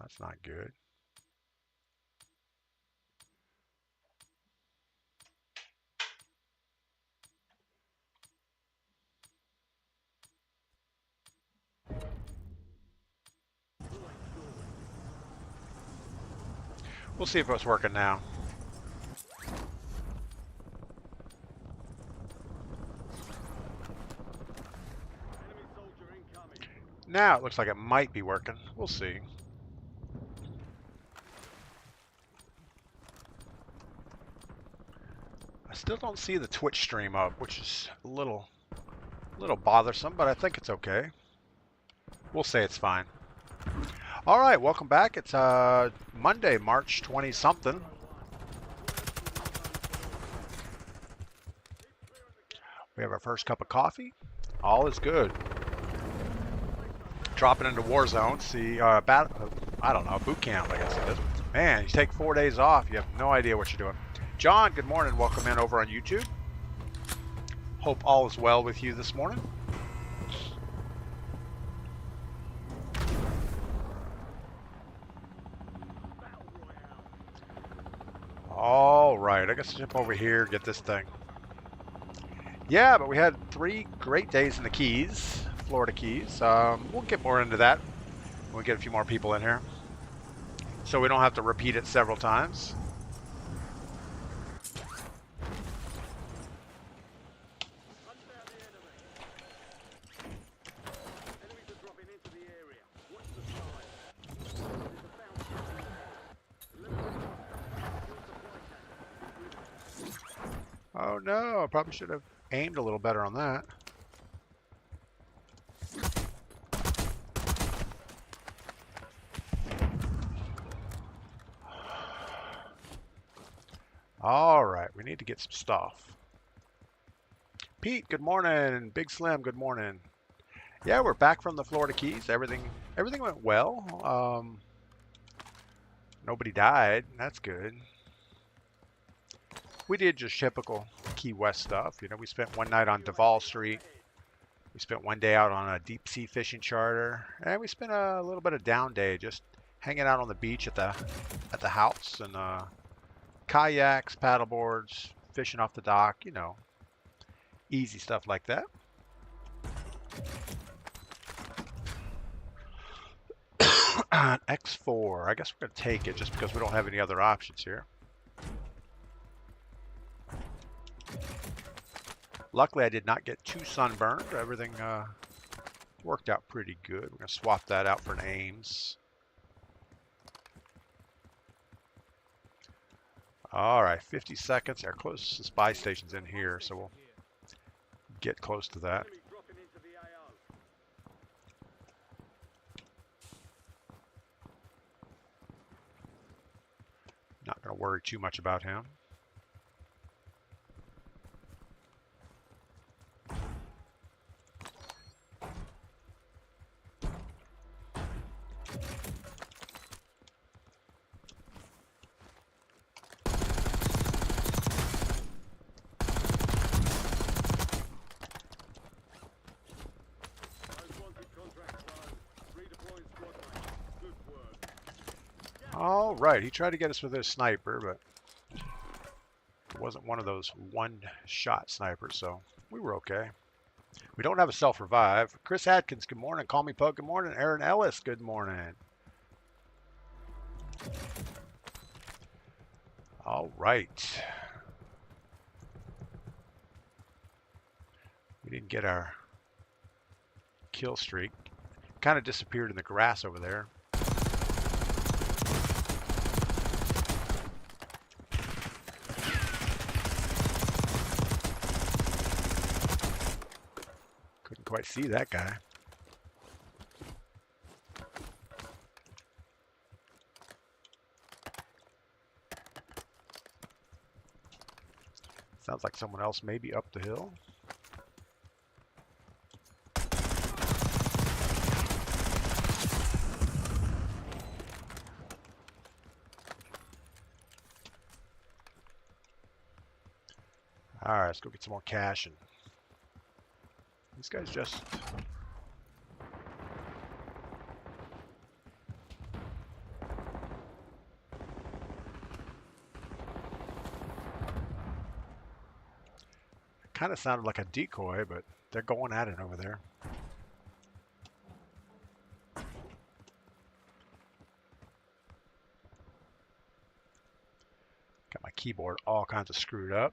That's not good. We'll see if it's working now. Now it looks like it might be working. We'll see. I still don't see the Twitch stream up, which is a little bothersome, but I think it's okay. We'll say it's fine. All right, welcome back. It's Monday, March 20-something. We have our first cup of coffee. All is good. Dropping into Warzone. See, I don't know, boot camp, I guess it is. Man, you take 4 days off, you have no idea what you're doing. John, good morning. Welcome in over on YouTube. Hope all is well with you this morning. All right, I guess jump over here, get this thing. Yeah, but we had 3 great days in the Keys, Florida Keys. We'll get more into that when we get a few more people in here, so we don't have to repeat it several times. Oh no, I probably should have aimed a little better on that. All right, we need to get some stuff. Pete, good morning. Big Slim, good morning. Yeah, we're back from the Florida Keys. Everything went well. Nobody died. That's good. We did just typical Key West stuff. You know, we spent one night on Duval Street. We spent one day out on a deep sea fishing charter, and we spent a little bit of down day just hanging out on the beach at the house, and kayaks, paddleboards, fishing off the dock. You know, easy stuff like that. X4. I guess we're gonna take it just because we don't have any other options here. Luckily, I did not get too sunburned. Everything worked out pretty good. We're going to swap that out for an Ames. All right, 50 seconds. Our closest buy station's in here, so we'll get close to that. Not going to worry too much about him. All right, he tried to get us with his sniper, but it wasn't one of those one-shot snipers, so we were okay. We don't have a self-revive. Chris Adkins, good morning. Call me Pug, good morning. Aaron Ellis, good morning. All right. We didn't get our kill streak. Kind of disappeared in the grass over there. Couldn't quite see that guy. Sounds like someone else may be up the hill. All right, let's go get some more cash. And these guys just... Kind of sounded like a decoy, but they're going at it over there. Got my keyboard all kinds of screwed up.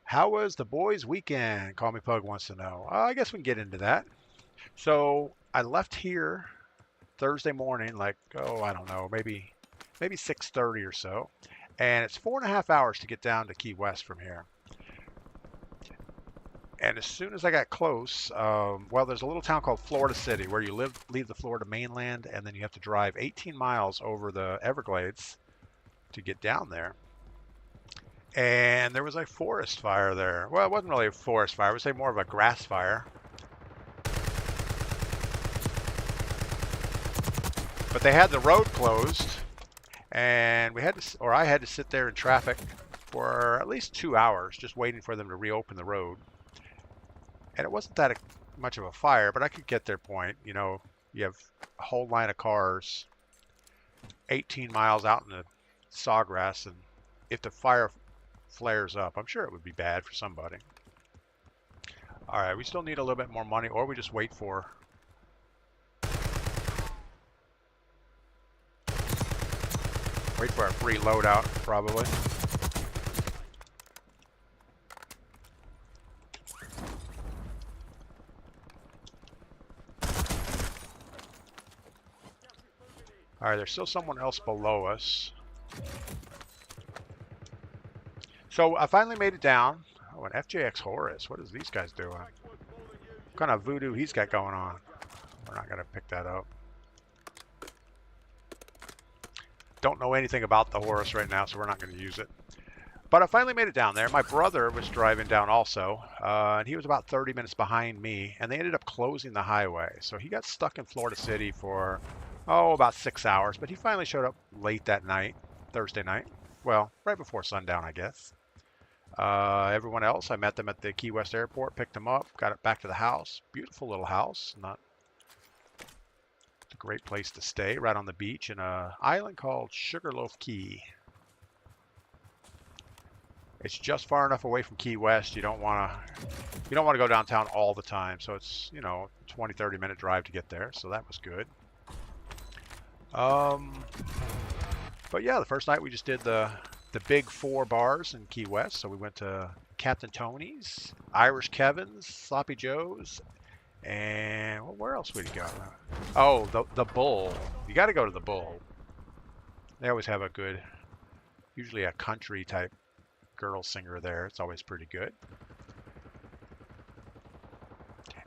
How was the boys' weekend? Call Me Pug wants to know. I guess we can get into that. So I left here Thursday morning, like, oh, I don't know, maybe 6:30 or so. And it's 4.5 hours to get down to Key West from here. And as soon as I got close, well, there's a little town called Florida City where you leave the Florida mainland, and then you have to drive 18 miles over the Everglades to get down there. And there was a forest fire there. Well, it wasn't really a forest fire. I would say more of a grass fire. But they had the road closed, and I had to sit there in traffic for at least 2 hours just waiting for them to reopen the road. And it wasn't that much of a fire, but I could get their point. You know, you have a whole line of cars 18 miles out in the sawgrass, and if the fire flares up, I'm sure it would be bad for somebody. All right, we still need a little bit more money, or we just wait for a free loadout, probably. All right, there's still someone else below us. So I finally made it down. Oh, an FJX Horus. What is these guys doing? What kind of voodoo he's got going on? We're not going to pick that up. Don't know anything about the Horus right now, so we're not going to use it. But I finally made it down there. My brother was driving down also, and he was about 30 minutes behind me, and they ended up closing the highway. So he got stuck in Florida City for, about 6 hours, but he finally showed up late that night, Thursday night. Well, right before sundown, I guess. Everyone else, I met them at the Key West airport, picked them up, got it back to the house. Beautiful little house. It's a great place to stay, right on the beach in an island called Sugarloaf Key. It's just far enough away from Key West. You don't want to go downtown all the time. So it's, 20, 30 minute drive to get there. So that was good. But yeah, the first night we just did the big 4 bars in Key West. So we went to Captain Tony's, Irish Kevin's, Sloppy Joe's, and where else would you go? Oh, the Bull. You got to go to the Bull. They always have usually a country type girl singer there. It's always pretty good.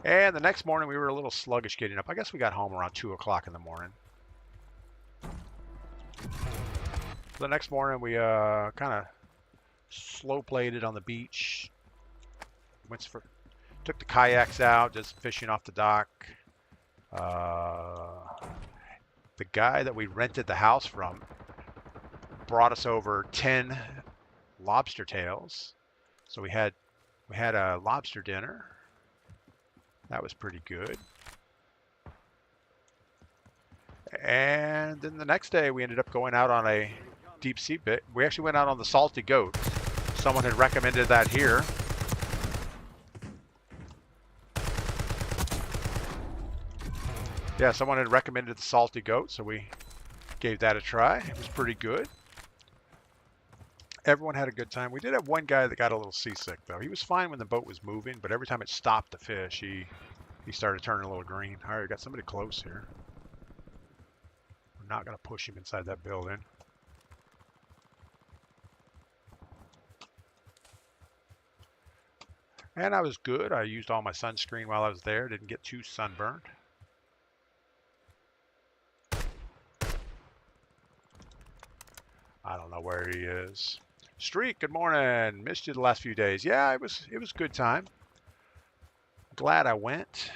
And the next morning we were a little sluggish getting up. I guess we got home around 2 o'clock in the morning. The next morning we kind of slow played it on the beach. Took the kayaks out, did some fishing off the dock. The guy that we rented the house from brought us over 10 lobster tails. So we had a lobster dinner. That was pretty good. And then the next day we ended up going out on a deep sea bit. We actually went out on the Salty Goat. Someone had recommended that here. Yeah, someone had recommended the Salty Goat, so we gave that a try. It was pretty good. Everyone had a good time. We did have one guy that got a little seasick, though. He was fine when the boat was moving, but every time it stopped to fish, he started turning a little green. All right, we got somebody close here. We're not going to push him inside that building. And I was good. I used all my sunscreen while I was there. Didn't get too sunburned. I don't know where he is. Streak, good morning. Missed you the last few days. Yeah, it was a good time. Glad I went.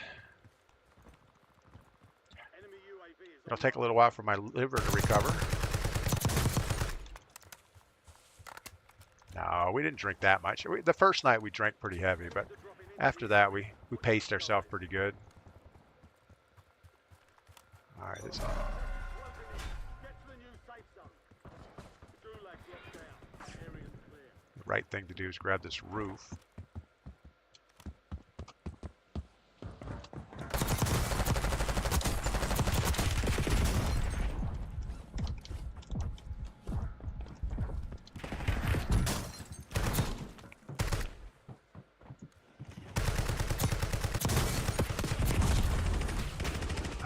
It'll take a little while for my liver to recover. No, we didn't drink that much. The first night we drank pretty heavy, but after that we paced ourselves pretty good. All right, the right thing to do is grab this roof.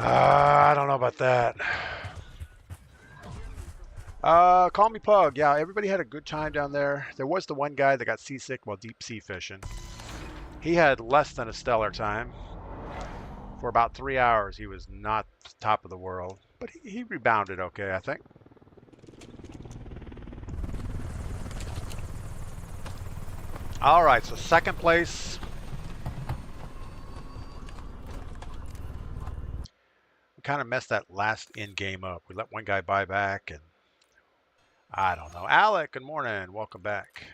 I don't know about that. Call me Pug. Yeah, everybody had a good time down there. There was the one guy that got seasick while deep sea fishing. He had less than a stellar time. For about 3 hours, he was not top of the world, but he rebounded okay, I think. All right, so second place. We kind of messed that last end game up. We let one guy buy back, and I don't know. Alec, good morning. Welcome back.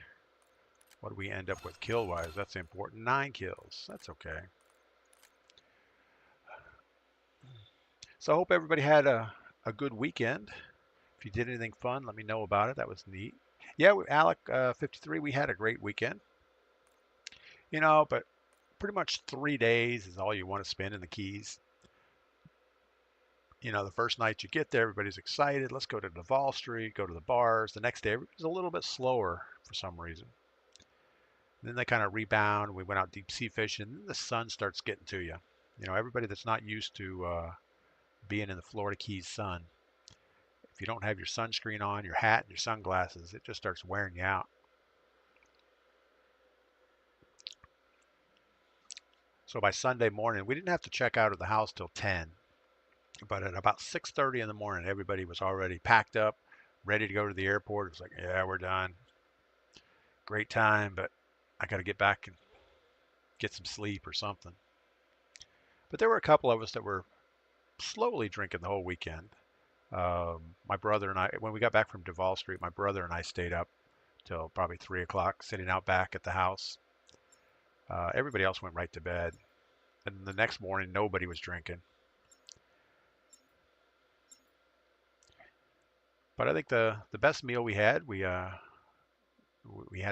What do we end up with kill-wise? That's important. 9 kills. That's okay. So I hope everybody had a good weekend. If you did anything fun, let me know about it. That was neat. Yeah, Alec, 53, we had a great weekend. You know, but pretty much 3 days is all you want to spend in the Keys. You know, the first night you get there, everybody's excited. Let's go to Duval Street, go to the bars. The next day, it was a little bit slower for some reason. Then they kind of rebound. We went out deep sea fishing. And then the sun starts getting to you. You know, everybody that's not used to being in the Florida Keys sun, if you don't have your sunscreen on, your hat, and your sunglasses, it just starts wearing you out. So by Sunday morning, we didn't have to check out of the house till 10. But at about 6:30 in the morning, everybody was already packed up, ready to go to the airport. It was like, yeah, we're done. Great time, but I got to get back and get some sleep or something. But there were a couple of us that were slowly drinking the whole weekend. My brother and I, when we got back from Duval Street, my brother and I stayed up till probably 3 o'clock, sitting out back at the house. Everybody else went right to bed. And the next morning, nobody was drinking. But I think the best meal we had, we had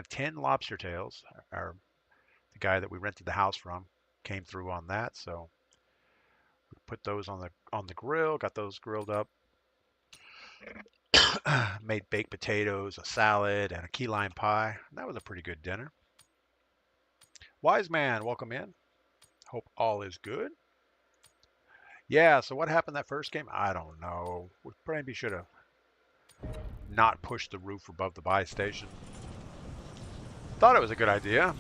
10 lobster tails. The guy that we rented the house from came through on that, so we put those on the grill, got those grilled up. Made baked potatoes, a salad, and a key lime pie. That was a pretty good dinner. Wise man, welcome in. Hope all is good. Yeah, so what happened that first game? I don't know. We probably should have not pushed the roof above the buy station. Thought it was a good idea.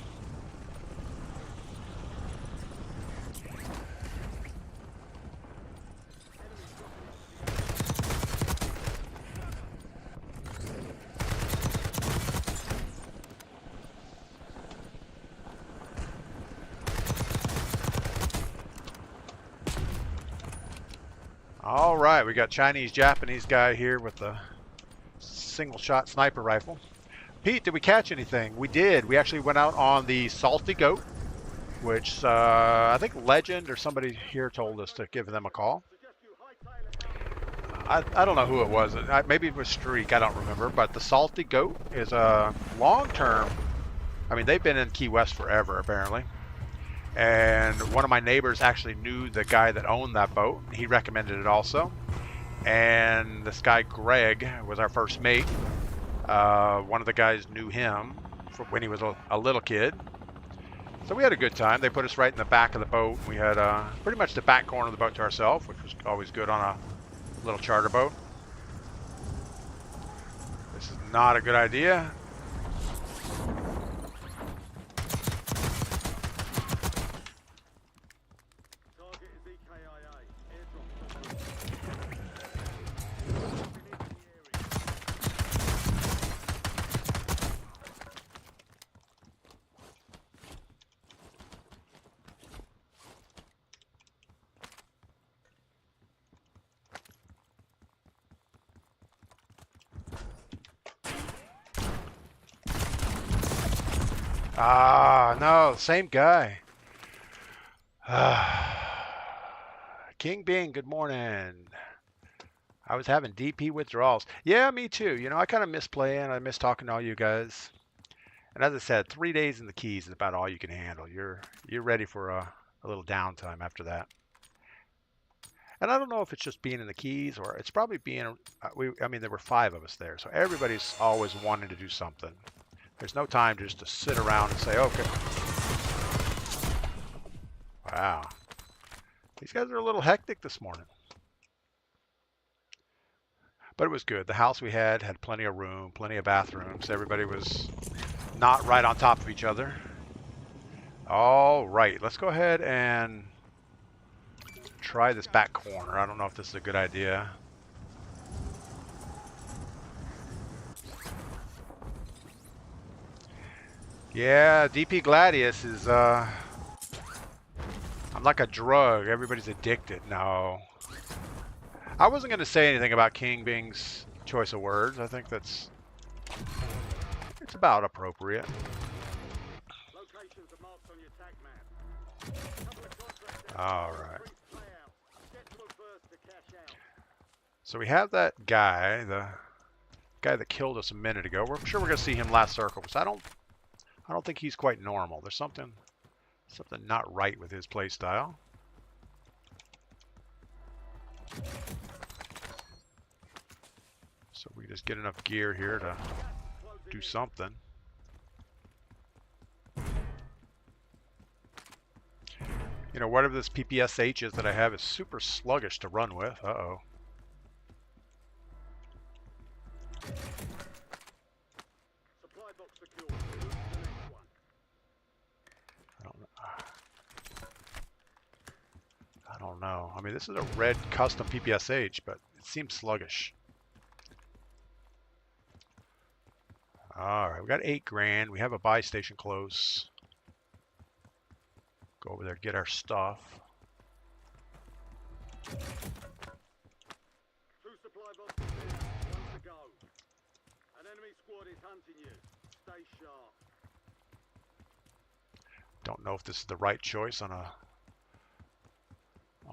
All right, we got Chinese-Japanese guy here with the single-shot sniper rifle. Pete, did we catch anything? We did. We actually went out on the Salty Goat, which I think Legend or somebody here told us to give them a call. I don't know who it was. Maybe it was Streak. I don't remember. But the Salty Goat is a long-term. I mean, they've been in Key West forever, apparently. And one of my neighbors actually knew the guy that owned that boat. He recommended it also. And this guy, Greg, was our first mate. One of the guys knew him from when he was a little kid. So we had a good time. They put us right in the back of the boat. We had pretty much the back corner of the boat to ourselves, which was always good on a little charter boat. This is not a good idea. Ah, no, same guy. King Bing, good morning. I was having DP withdrawals. Yeah, me too. You know, I kind of miss playing. I miss talking to all you guys. And as I said, 3 days in the Keys is about all you can handle. You're ready for a little downtime after that. And I don't know if it's just being in the Keys or it's probably being. I mean, there were 5 of us there, so everybody's always wanting to do something. There's no time just to sit around and say, okay. Wow. These guys are a little hectic this morning. But it was good. The house we had plenty of room, plenty of bathrooms. Everybody was not right on top of each other. All right, let's go ahead and try this back corner. I don't know if this is a good idea. Yeah, DPGladius is, I'm like a drug. Everybody's addicted. No. I wasn't going to say anything about King Bing's choice of words. I think it's about appropriate. All right. So we have that guy, the guy that killed us a minute ago. I'm sure we're going to see him last circle, because I don't think he's quite normal. There's something not right with his play style. So we just get enough gear here to do something. You know, whatever this PPSH is that I have is super sluggish to run with. Uh-oh. I don't know. I mean, this is a red custom PPSH, but it seems sluggish. All right, we got 8 grand. We have a buy station close. Go over there, get our stuff. 2 supply boxes there, 1 to go. An enemy squad is hunting you. Stay sharp. Don't know if this is the right choice on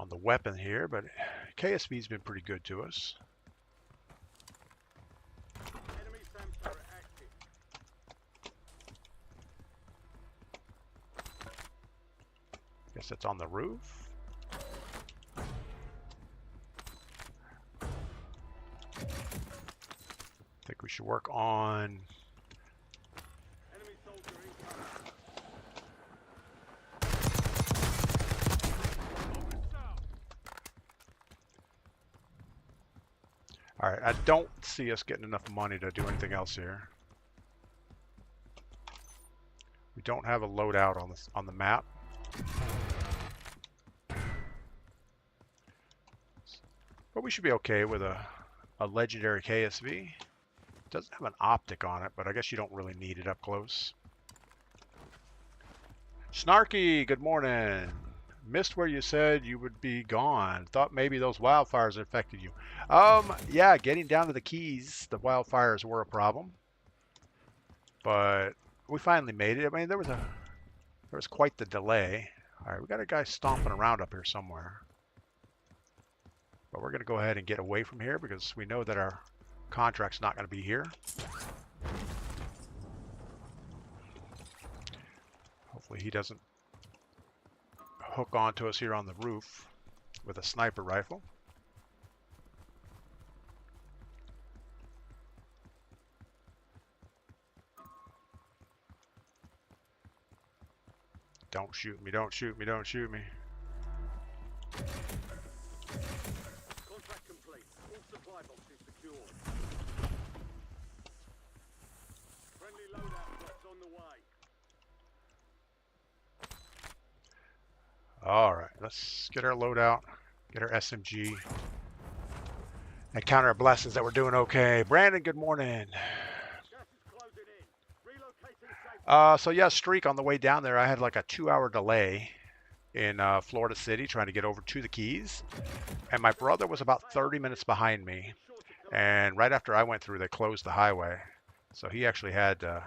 the weapon here, but KSV's been pretty good to us. Enemy SAM turret active. Guess that's on the roof. I think we should work on Enemy soldier incoming. All right, I don't see us getting enough money to do anything else here. We don't have a loadout on the map. But we should be okay with a legendary KSV. Doesn't have an optic on it, but I guess you don't really need it up close. Snarky, good morning. Missed where you said you would be gone. Thought maybe those wildfires affected you. Yeah, getting down to the Keys, the wildfires were a problem. But we finally made it. I mean, there was quite the delay. All right, we got a guy stomping around up here somewhere. But we're going to go ahead and get away from here because we know that our contract's not going to be here. Hopefully he doesn't hook onto us here on the roof with a sniper rifle. Don't shoot me, don't shoot me, don't shoot me. Contract complete. All supply boxes secured. Friendly loadout drops on the way. All right, let's get our loadout, get our SMG, and count our blessings that we're doing okay. Brandon, good morning. Gas is closing in. Relocating safe. So yeah, streak on the way down there. I had like a 2-hour delay in Florida City trying to get over to the Keys, and my brother was about 30 minutes behind me. And right after I went through, they closed the highway, so he actually had to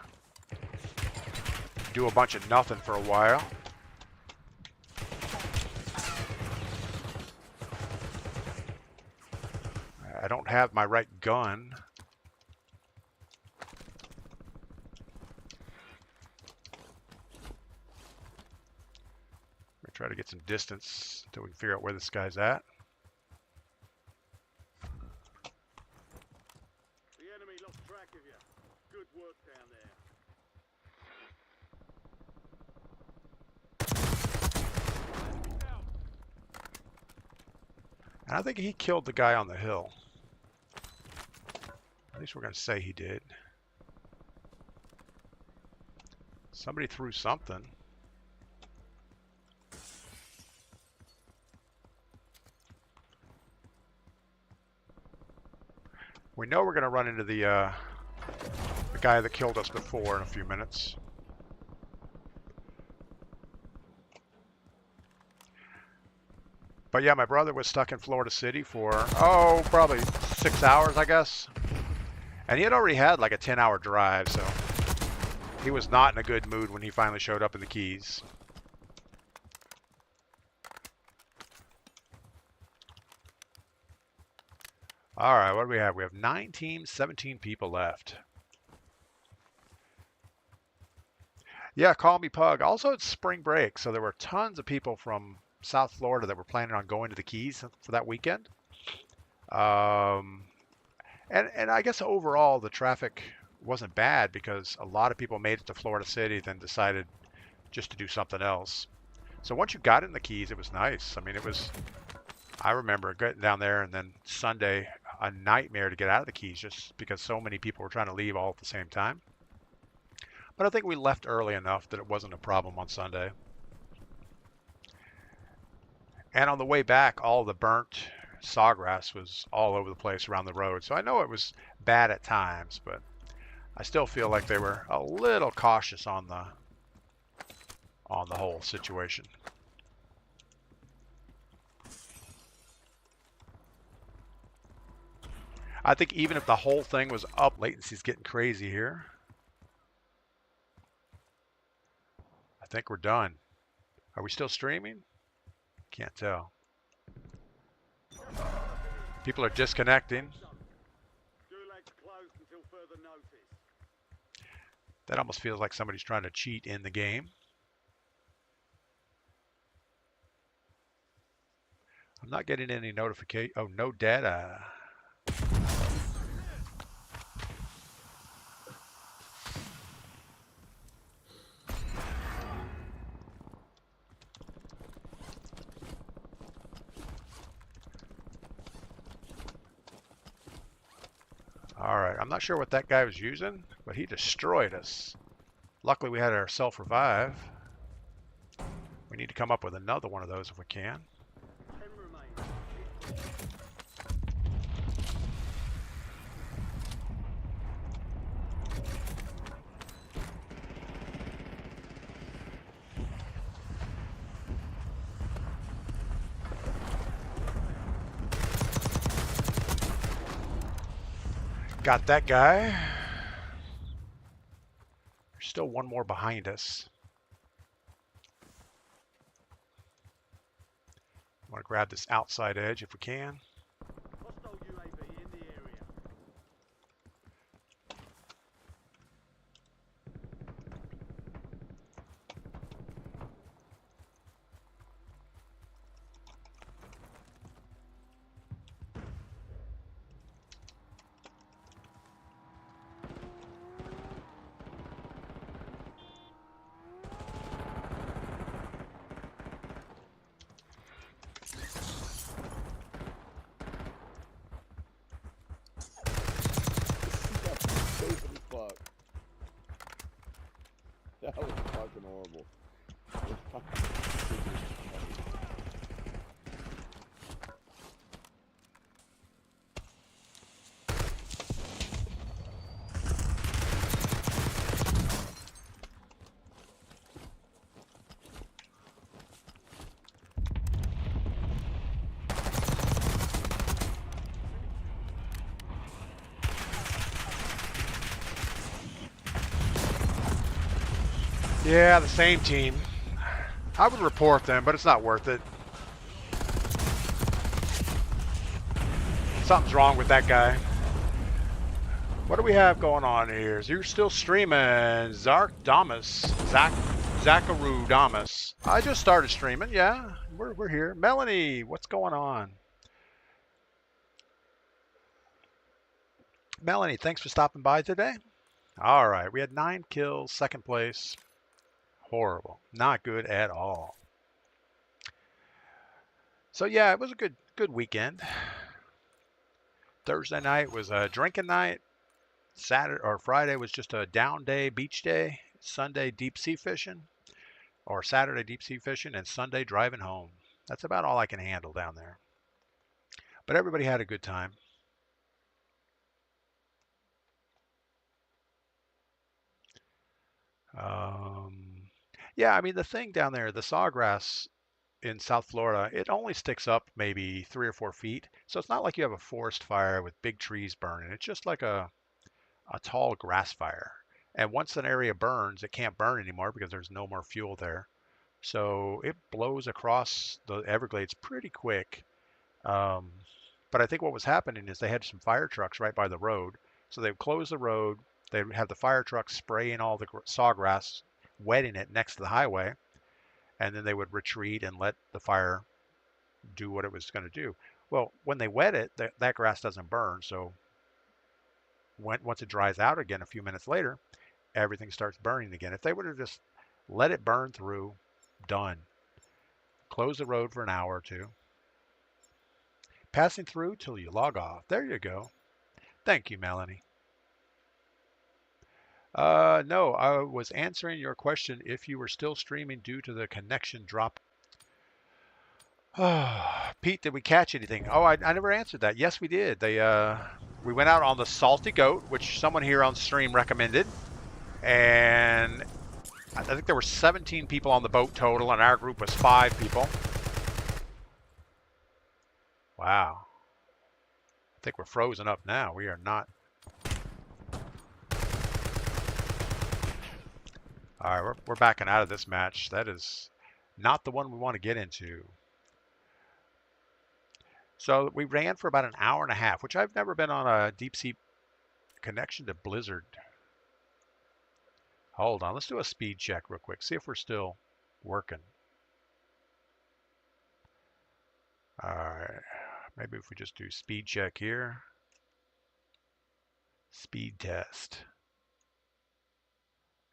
do a bunch of nothing for a while. I don't have my right gun. We're gonna try to get some distance until we can figure out where this guy's at. The enemy lost track of you. Good work down there. Enemy down. And I think he killed the guy on the hill. At least we're going to say he did. Somebody threw something. We know we're going to run into the guy that killed us before in a few minutes. But yeah, my brother was stuck in Florida City for, oh, probably 6 hours, I guess. And he had already had like a 10-hour drive, so he was not in a good mood when he finally showed up in the Keys. All right, what do we have? We have 9 teams, 17 people left. Yeah, call me Pug. Also, it's spring break, so there were tons of people from South Florida that were planning on going to the Keys for that weekend. And I guess overall the traffic wasn't bad because a lot of people made it to Florida City, then decided just to do something else. So once you got in the Keys, it was nice. I mean, I remember getting down there, and then Sunday, a nightmare to get out of the Keys just because so many people were trying to leave all at the same time. But I think we left early enough that it wasn't a problem on Sunday. And on the way back, all the burnt sawgrass was all over the place around the road. So I know it was bad at times, but I still feel like they were a little cautious on the whole situation. I think even if the whole thing was up, latency's getting crazy here. I think we're done. Are we still streaming? Can't tell. People are disconnecting. That almost feels like somebody's trying to cheat in the game. I'm not getting any notification. Oh, no data. All right, I'm not sure what that guy was using, but he destroyed us. Luckily, we had our self-revive. We need to come up with another one of those if we can. Got that guy. There's still one more behind us. I want to grab this outside edge if we can. Hostile UAV in the area. That was fucking horrible. Yeah, the same team. I would report them, but it's not worth it. Something's wrong with that guy. What do we have going on here? You're still streaming, Zachary Damas. I just started streaming, yeah. We're here. Melanie, what's going on? Melanie, thanks for stopping by today. All right, we had 9 kills, second place. Horrible. Not good at all. So yeah, it was a good weekend. Thursday night was a drinking night. Saturday or Friday was just a down day, beach day. Sunday deep sea fishing, or Saturday deep sea fishing, and Sunday driving home. That's about all I can handle down there. But everybody had a good time. Um, yeah, I mean the thing down there, the sawgrass in South Florida, it only sticks up maybe 3 or 4 feet. So it's not like you have a forest fire with big trees burning. It's just like a tall grass fire. And once an area burns, it can't burn anymore because there's no more fuel there. So it blows across the Everglades pretty quick. Um, but I think what was happening is they had some fire trucks right by the road. So they would close the road. They would have the fire trucks spraying all the sawgrass, wetting it next to the highway. And then they would retreat and let the fire do what it was going to do. Well, when they wet it, that grass doesn't burn. So once it dries out again a few minutes later, everything starts burning again. If they would have just let it burn through, done. Close the road for an hour or two. Passing through till you log off. There you go. Thank you, Melanie. No, I was answering your question if you were still streaming due to the connection drop. Pete, did we catch anything? Oh, I never answered that. Yes, we did. We went out on the Salty Goat, which someone here on stream recommended, and I think there were 17 people on the boat total, and our group was 5 people. Wow. I think we're frozen up now. We are not. All right, we're backing out of this match. That is not the one we want to get into. So we ran for about an hour and a half, which I've never been on a deep sea connection to Blizzard. Hold on, let's do a speed check real quick. See if we're still working. All right, maybe if we just do speed check here. Speed test.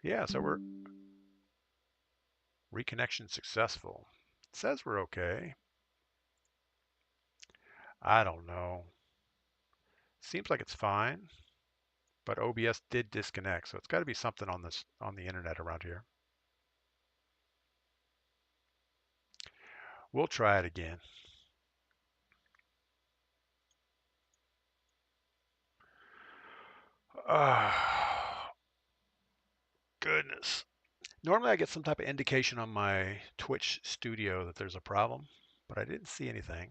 Yeah, so we're reconnection successful. It says we're okay. I don't know. Seems like it's fine, but OBS did disconnect, so it's got to be something on the internet around here. We'll try it again. Oh, goodness. Normally I get some type of indication on my Twitch studio that there's a problem, but I didn't see anything.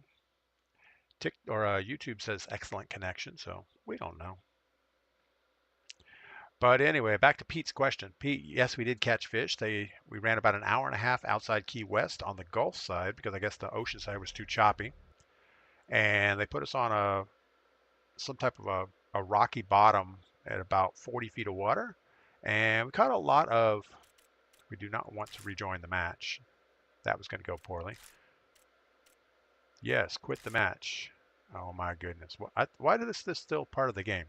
YouTube says excellent connection, so we don't know. But anyway, back to Pete's question. Pete, yes, we did catch fish. We ran about an hour and a half outside Key West on the Gulf side because I guess the ocean side was too choppy, and they put us on some type of a rocky bottom at about 40 feet of water, and we caught a lot of. We do not want to rejoin the match. That was going to go poorly. Yes, quit the match. Oh my goodness. Why is this still part of the game?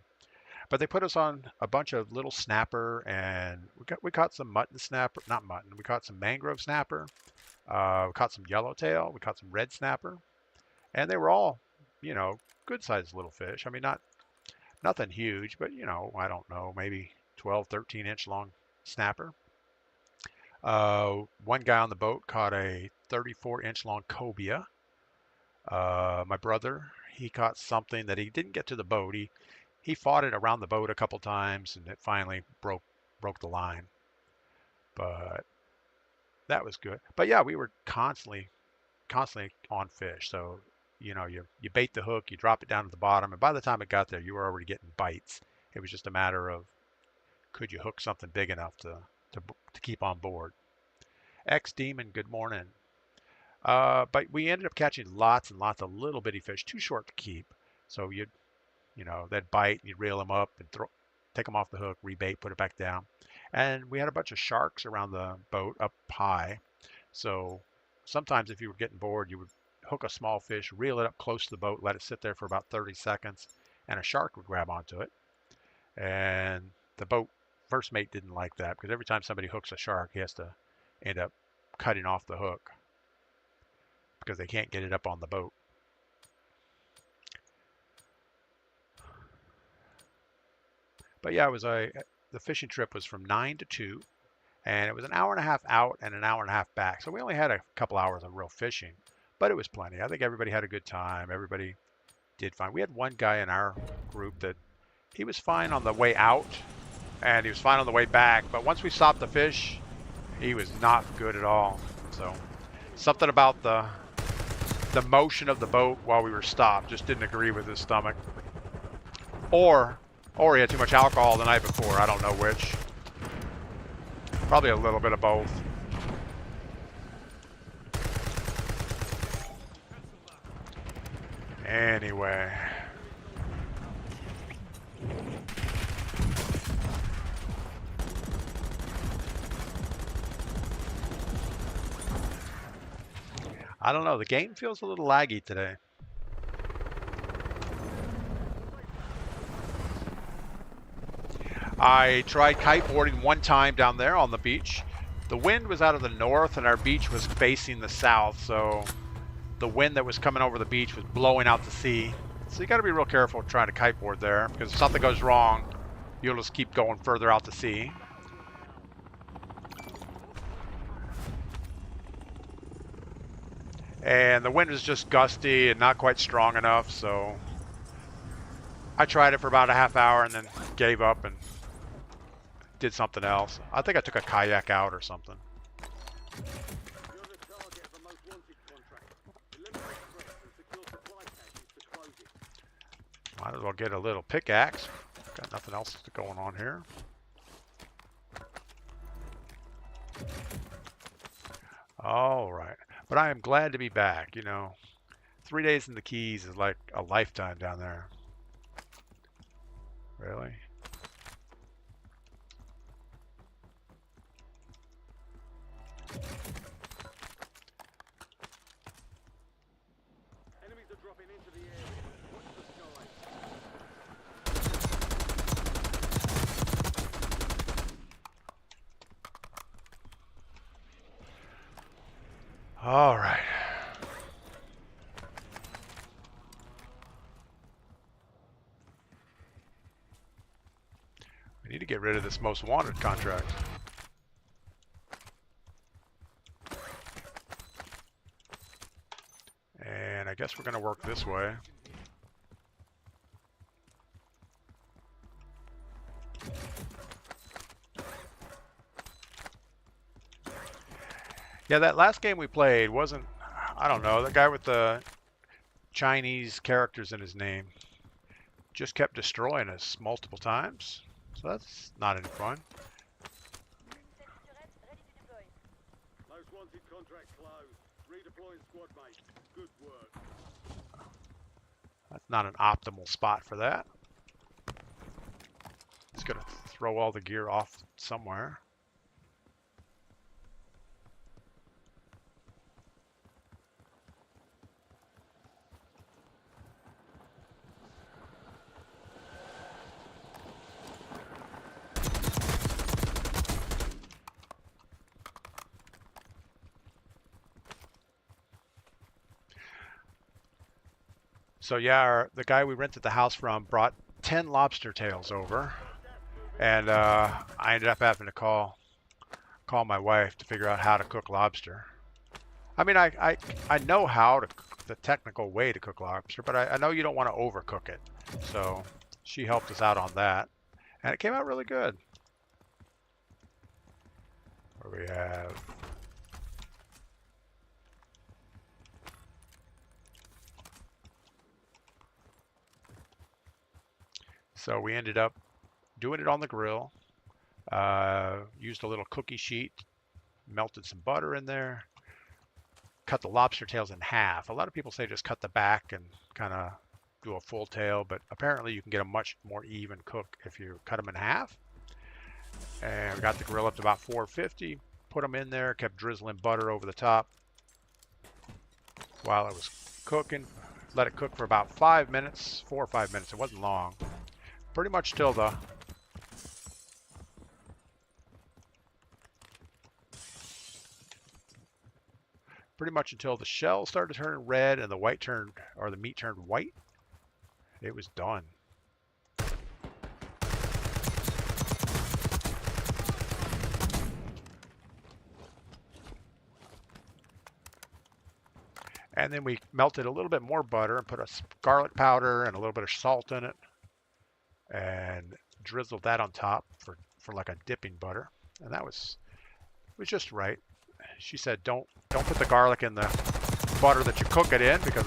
But they put us on a bunch of little snapper, and we caught some mutton snapper, not mutton. We caught some mangrove snapper. We caught some yellowtail. We caught some red snapper, and they were all, good sized little fish. I mean, nothing huge, but I don't know, maybe 12, 13-inch long snapper. One guy on the boat caught a 34-inch long cobia. My brother, he caught something that he didn't get to the boat. He fought it around the boat a couple times, and it finally broke the line. But that was good. But yeah, we were constantly on fish. So you bait the hook, you drop it down to the bottom, and by the time it got there, you were already getting bites. It was just a matter of could you hook something big enough to keep on board. X Demon, good morning. But we ended up catching lots and lots of little bitty fish, too short to keep. So they'd bite, you'd reel them up and take them off the hook, rebait, put it back down. And we had a bunch of sharks around the boat up high. So sometimes if you were getting bored, you would hook a small fish, reel it up close to the boat, let it sit there for about 30 seconds, and a shark would grab onto it. And the boat first mate didn't like that because every time somebody hooks a shark, he has to end up cutting off the hook. because they can't get it up on the boat. But yeah, the fishing trip was from 9 to 2, and it was an hour and a half out and an hour and a half back. So we only had a couple hours of real fishing, but it was plenty. I think everybody had a good time. Everybody did fine. We had one guy in our group that he was fine on the way out, and he was fine on the way back. But once we stopped the fish, he was not good at all. So something about the motion of the boat while we were stopped just didn't agree with his stomach. Or he had too much alcohol the night before. I don't know which. Probably a little bit of both. Anyway. I don't know. The game feels a little laggy today. I tried kiteboarding one time down there on the beach. The wind was out of the north and our beach was facing the south, so the wind that was coming over the beach was blowing out to sea. So you got to be real careful trying to kiteboard there, because if something goes wrong, you'll just keep going further out to sea. And the wind was just gusty and not quite strong enough, so I tried it for about a half hour and then gave up and did something else. I think I took a kayak out or something. You're the target of a most wanted contract. Eliminate threats and secure supply caches to close it. Might as well get a little pickaxe. Got nothing else going on here. All right. But I am glad to be back. You know, 3 days in the Keys is like a lifetime down there. Really? Enemies are dropping into the area. Watch the sky. All right. We need to get rid of this most wanted contract. And I guess we're going to work this way. Yeah, that last game we played wasn't, I don't know, the guy with the Chinese characters in his name just kept destroying us multiple times. So that's not any fun. Most wanted contract closed. Redeploying squad mate. Good work. That's not an optimal spot for that. Just gonna throw all the gear off somewhere. So yeah, the guy we rented the house from brought 10 lobster tails over, and I ended up having to call my wife to figure out how to cook lobster. I mean, I know how to the technical way to cook lobster, but I know you don't want to overcook it. So she helped us out on that, and it came out really good. What do we have? So we ended up doing it on the grill, used a little cookie sheet, melted some butter in there, cut the lobster tails in half. A lot of people say just cut the back and kind of do a full tail, but apparently you can get a much more even cook if you cut them in half. And we got the grill up to about 450, put them in there, kept drizzling butter over the top while it was cooking. Let it cook for about 5 minutes, 4 or 5 minutes. It wasn't long. Pretty much till the pretty much until the shell started turning red and the meat turned white. It was done. And then we melted a little bit more butter and put a garlic powder and a little bit of salt in it and drizzled that on top for like a dipping butter. And that was just right. She said don't put the garlic in the butter that you cook it in because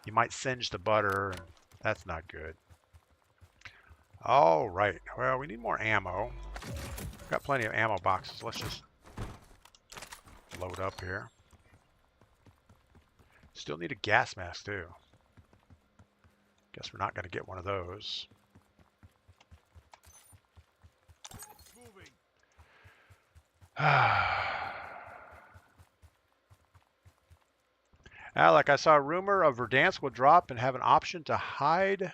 you might singe the butter and that's not good. All right. Well, we need more ammo. We've got plenty of ammo boxes. Let's just load up here. Still need a gas mask too. Guess we're not going to get one of those. Alec, I saw a rumor of Verdansk will drop and have an option to hide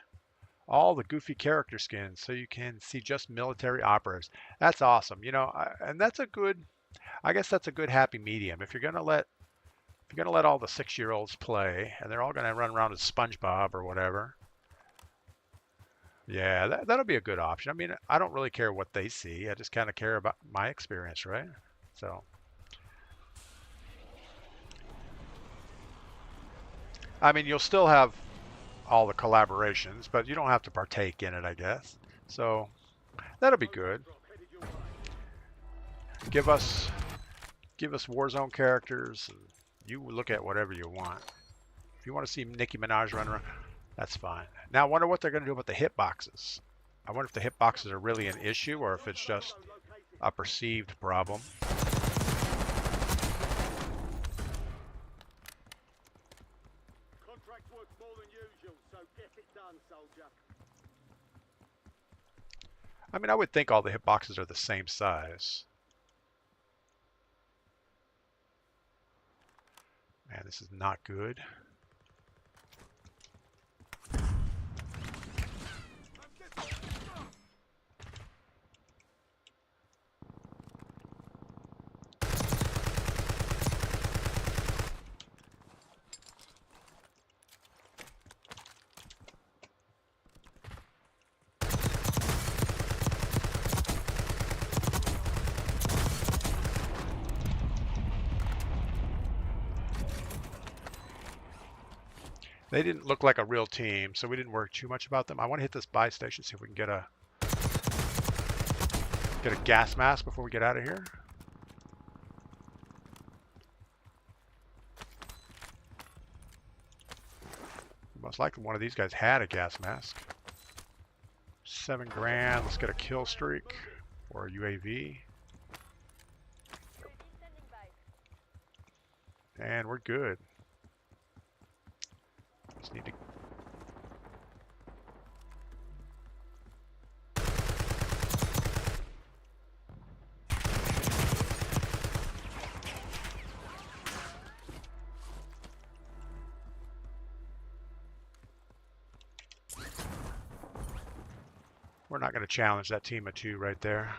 all the goofy character skins so you can see just military operatives. That's awesome. You know, and that's a good, I guess that's a good happy medium. If you're going to let all the 6-year-olds play and they're all going to run around as SpongeBob or whatever, yeah, that'll be a good option. I mean, I don't really care what they see. I just kind of care about my experience, right? So, I mean, you'll still have all the collaborations, but you don't have to partake in it, I guess. So, that'll be good. Give us Warzone characters. And you look at whatever you want. If you want to see Nicki Minaj run around, that's fine. Now, I wonder what they're going to do about the hitboxes. I wonder if the hitboxes are really an issue or if it's just a perceived problem. Contract works more than usual, so get it done, soldier. I mean, I would think all the hitboxes are the same size. Man, this is not good. They didn't look like a real team, so we didn't worry too much about them. I want to hit this buy station, see if we can get a gas mask before we get out of here. Most likely one of these guys had a gas mask. 7 grand. Let's get a kill streak or a UAV. And we're good. Just need to... We're not going to challenge that team of 2 right there.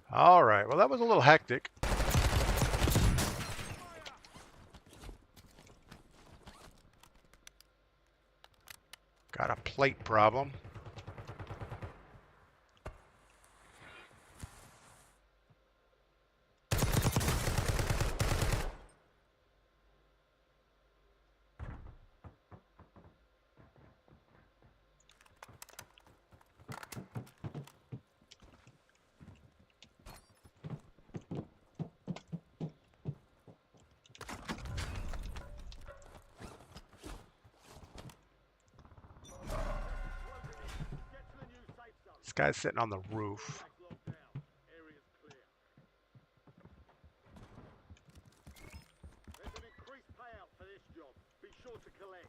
All right, well, that was a little hectic. Got a plate problem. guy's sitting on the roof. Locked down. Area's clear. There's an increased payout for this job. Be sure to collect.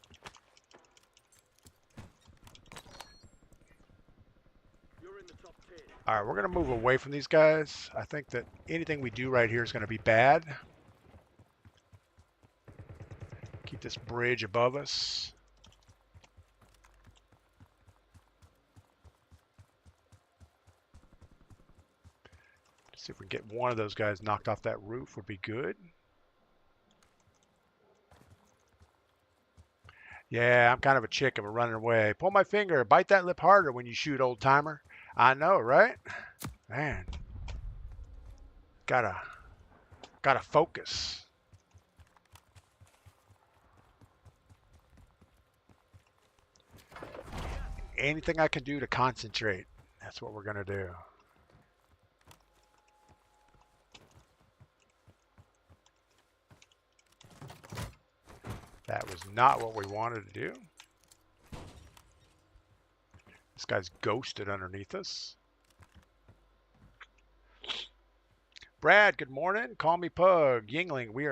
You're in the top 10. All right, we're going to move away from these guys. I think that anything we do right here is going to be bad. Keep this bridge above us. See if we can get one of those guys knocked off that roof would be good. Yeah, I'm kind of a chick of a running away. Pull my finger, bite that lip harder when you shoot, old timer. I know, right? Man, gotta focus. Anything I can do to concentrate, that's what we're gonna do. That was not what we wanted to do. This guy's ghosted underneath us. Brad, good morning. Call me Pug. Yingling, we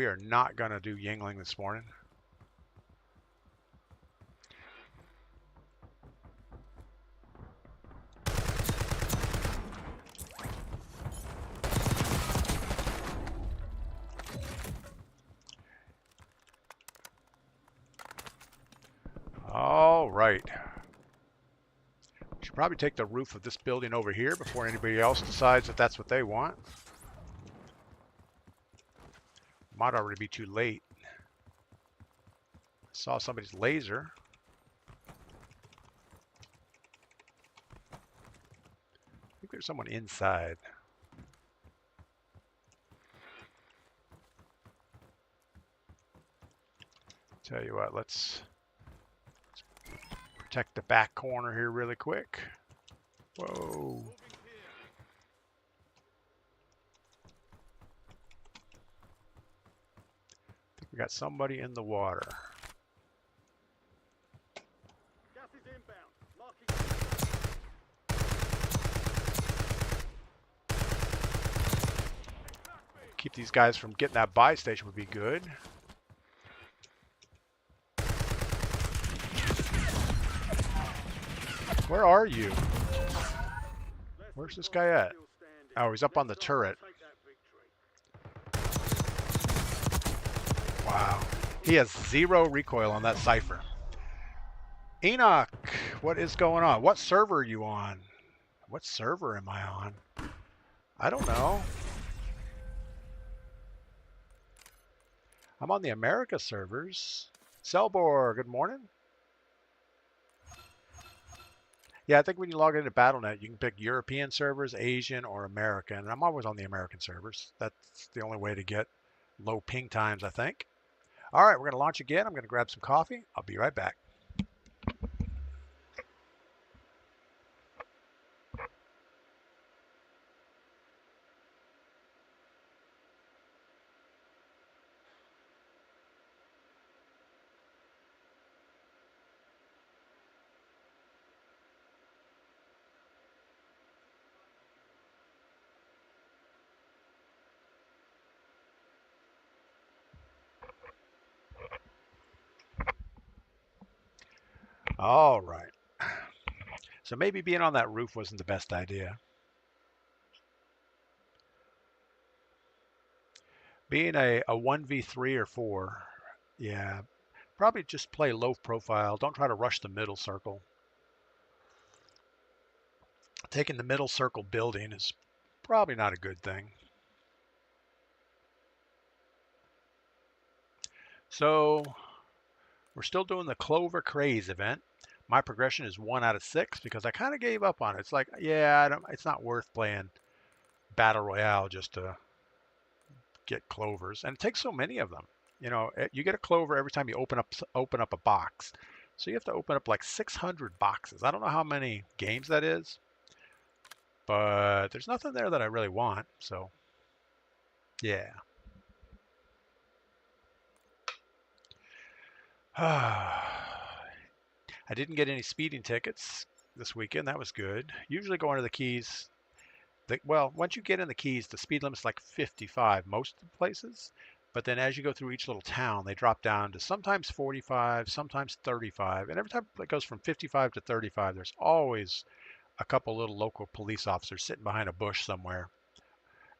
are not gonna do Yingling this morning. All right. We should probably take the roof of this building over here before anybody else decides that that's what they want. Might already be too late. Saw somebody's laser. I think there's someone inside. Tell you what, let's protect the back corner here really quick. Whoa. I think we got somebody in the water. Gas is inbound. Marking. Keep these guys from getting that buy station would be good. Where are you? Where's this guy at? Oh, he's up on the turret. Wow. He has 0 recoil on that Cypher. Enoch, what is going on? What server are you on? What server am I on? I don't know. I'm on the America servers. Selbor, good morning. Yeah, I think when you log into Battle.net, you can pick European servers, Asian, or American. And I'm always on the American servers. That's the only way to get low ping times, I think. All right, we're going to launch again. I'm going to grab some coffee. I'll be right back. All right. So maybe being on that roof wasn't the best idea. Being a 1v3 or 4, yeah, probably just play low profile. Don't try to rush the middle circle. Taking the middle circle building is probably not a good thing. So we're still doing the Clover Craze event. My progression is 1 out of 6 because I kind of gave up on it. It's like, yeah, it's not worth playing Battle Royale just to get clovers. And it takes so many of them. You know, you get a clover every time you open up a box. So you have to open up like 600 boxes. I don't know how many games that is, but there's nothing there that I really want. So, yeah. I didn't get any speeding tickets. this weekend. That was good. Usually going to the Keys. Well, once you get in the Keys, the speed limit's like 55 most of the places. But then as you go through each little town, they drop down to sometimes 45, sometimes 35. And every time it goes from 55 to 35, there's always a couple little local police officers sitting behind a bush somewhere.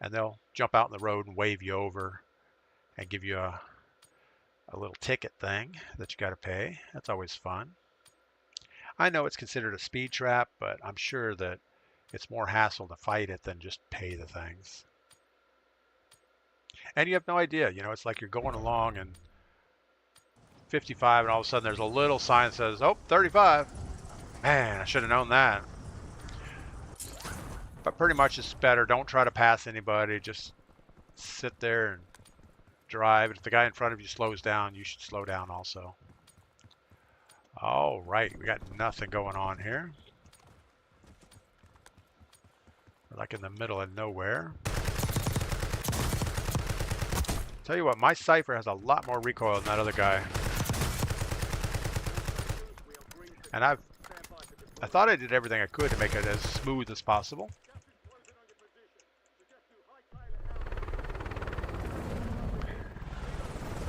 And they'll jump out in the road and wave you over and give you a little ticket thing that you got to pay. That's always fun. I know it's considered a speed trap, but I'm sure that it's more hassle to fight it than just pay the things. And you have no idea, you know, it's like you're going along and 55 and all of a sudden there's a little sign that says, oh, 35. Man, I should have known that. But pretty much it's better. Don't try to pass anybody. Just sit there and drive. If the guy in front of you slows down, you should slow down also. All right, we got nothing going on here. We're like in the middle of nowhere. Tell you what, my Cypher has a lot more recoil than that other guy. And I thought I did everything I could to make it as smooth as possible.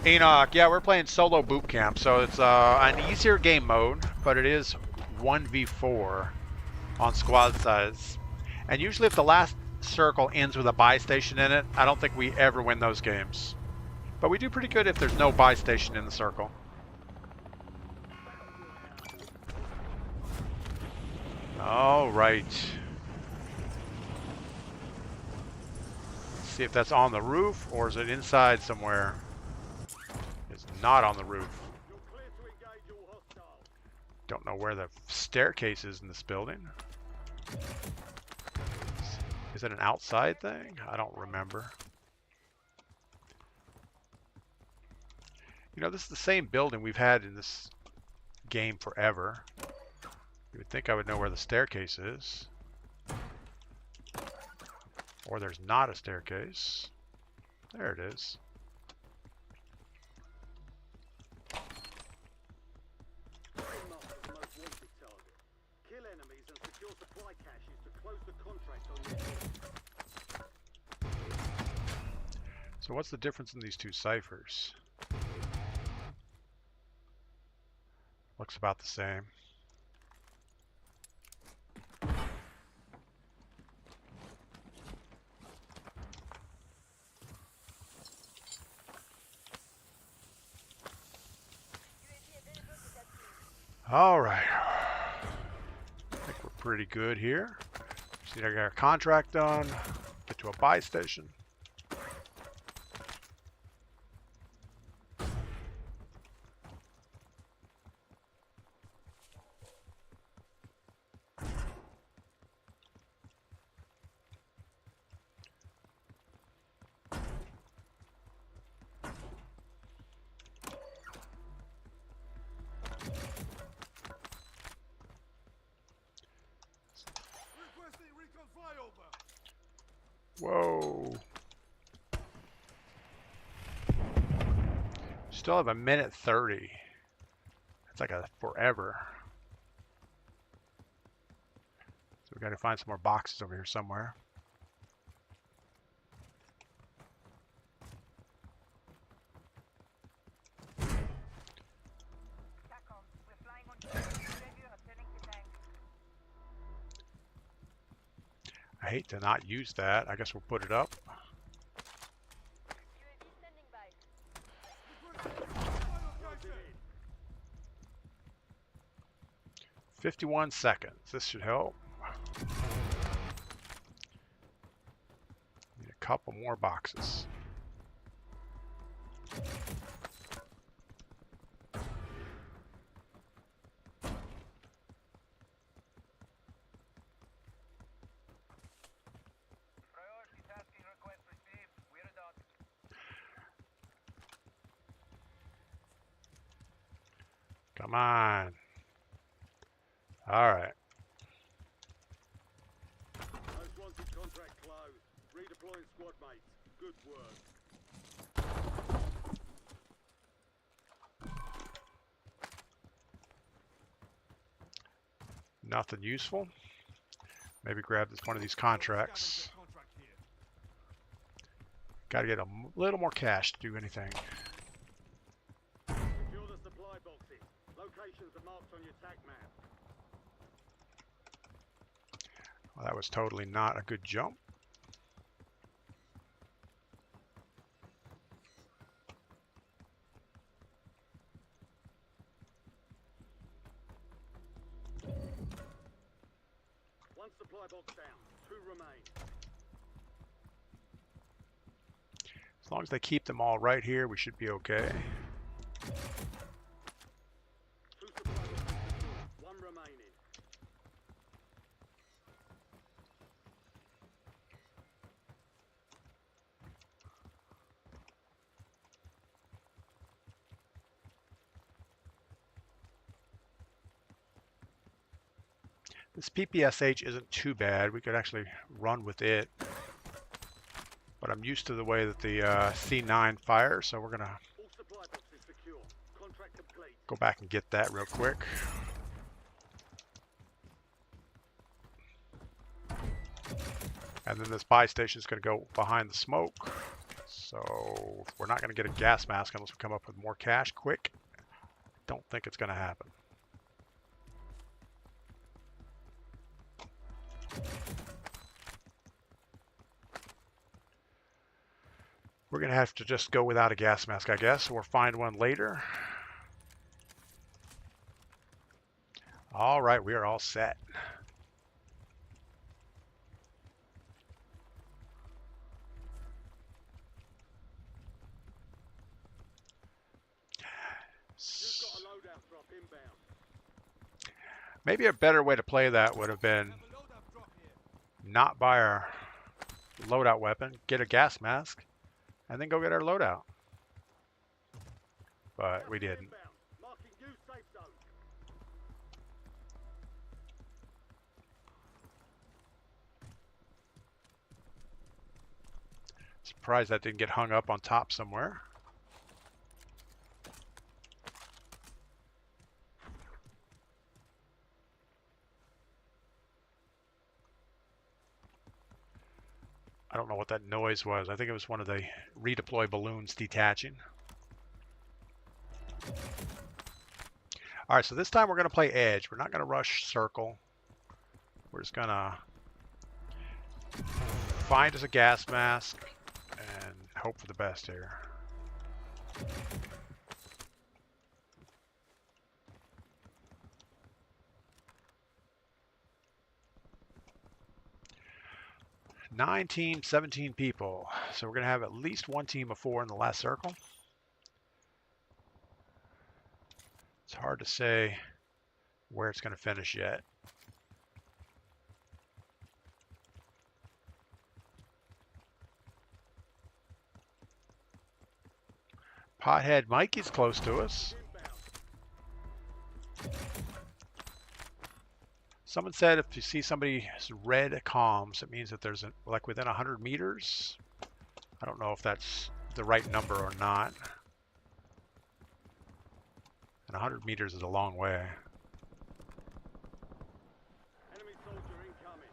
Enoch, yeah, we're playing solo boot camp, so it's an easier game mode, but it is 1v4 on squad size. And usually if the last circle ends with a buy station in it, I don't think we ever win those games. But we do pretty good if there's no buy station in the circle. All right. Let's see if that's on the roof or is it inside somewhere. It's not on the roof. Don't know where the staircase is in this building. Is it an outside thing? I don't remember. You know, this is the same building we've had in this game forever. You would think I would know where the staircase is. Or there's not a staircase. There it is. So what's the difference in these two ciphers? Looks about the same. All right. I think we're pretty good here. Just need to get our contract done, get to a buy station. Whoa. Still have a minute 30. It's like a forever. So we got to find some more boxes over here somewhere. I hate to not use that. I guess we'll put it up. "51 seconds. This should help. Need a couple more boxes. Come on. All right. Most wanted contract closed. Redeploying squad mates. Good work. Nothing useful. Maybe grab one of these contracts. Got to get a little more cash to do anything. Secure the supply boxes. Locations are marked on your tac map. Well, that was totally not a good jump. One supply box down. 2 remain. As long as they keep them all right here, we should be okay. 2 supply boxes secured. 1 remaining. This PPSH isn't too bad. We could actually run with it. But I'm used to the way that the C9 fires, so we're going to All supply boxes secure. Contract complete. go back and get that real quick. And then this buy station is going to go behind the smoke. So we're not going to get a gas mask unless we come up with more cash quick. Don't think it's going to happen. We're going to have to just go without a gas mask, I guess, or find one later. All right, we are all set. You've got a loadout drop inbound. Maybe a better way to play that would have been not buy our loadout weapon, get a gas mask, and then go get our loadout. But we didn't. Inbound. Marking new safe zone. Surprised that didn't get hung up on top somewhere. I don't know what that noise was. I think it was one of the redeploy balloons detaching. All right, so this time we're going to play edge. We're not going to rush circle. We're just going to find us a gas mask and hope for the best here. Nine teams, 17 people. So we're going to have at least one team of 4 in the last circle. It's hard to say where it's going to finish yet. Pothead Mikey's close to us. Someone said if you see somebody's red comms, it means that there's like within 100 meters. I don't know if that's the right number or not. And 100 meters is a long way. Enemy soldier incoming.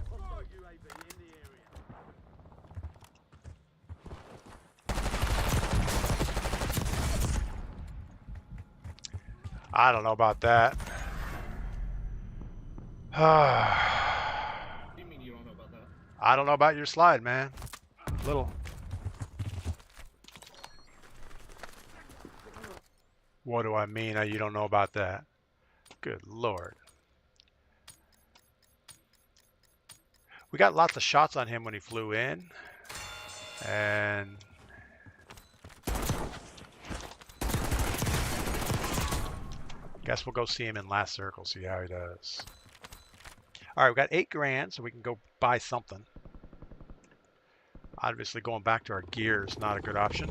Hostile UAV in the area. I don't know about that. What do you mean you don't know about that? I don't know about your slide, man. Little. What do I mean? You don't know about that? Good Lord. We got lots of shots on him when he flew in. And guess we'll go see him in last circle, see how he does. All right, we got $8 grand, so we can go buy something. Obviously, going back to our gear is not a good option.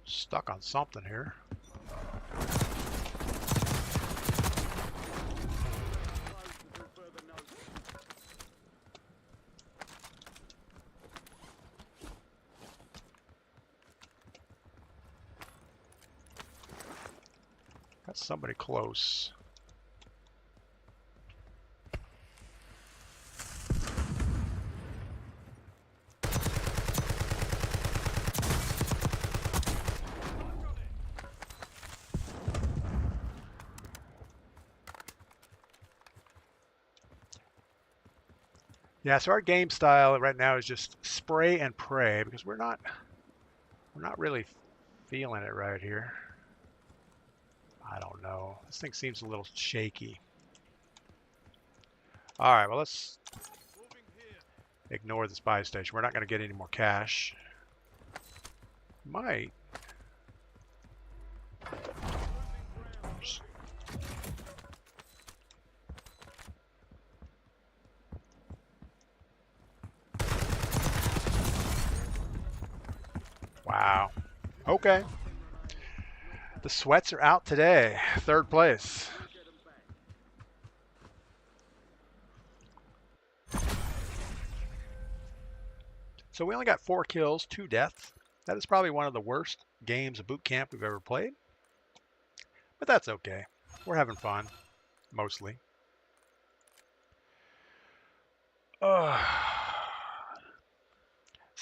Stuck on something here. Got somebody close. Yeah, so our game style right now is just spray and pray because we're not really feeling it right here. I don't know. This thing seems a little shaky. All right, well, let's ignore the spy station. We're not going to get any more cash. Might. Wow. Okay. The sweats are out today. 3rd place. So we only got 4 kills, 2 deaths. That is probably one of the worst games of boot camp we've ever played. But that's okay. We're having fun, mostly. So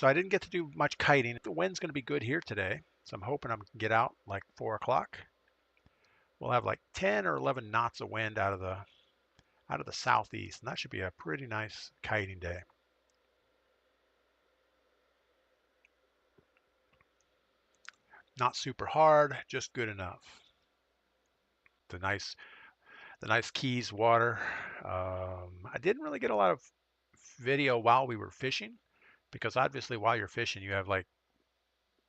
I didn't get to do much kiting. The wind's going to be good here today, so I'm hoping I'm going to get out like 4 o'clock. We'll have like 10 or 11 knots of wind out of the southeast, and that should be a pretty nice kiting day. Not super hard, just good enough. The nice Keys water. I didn't really get a lot of video while we were fishing, because obviously while you're fishing you have like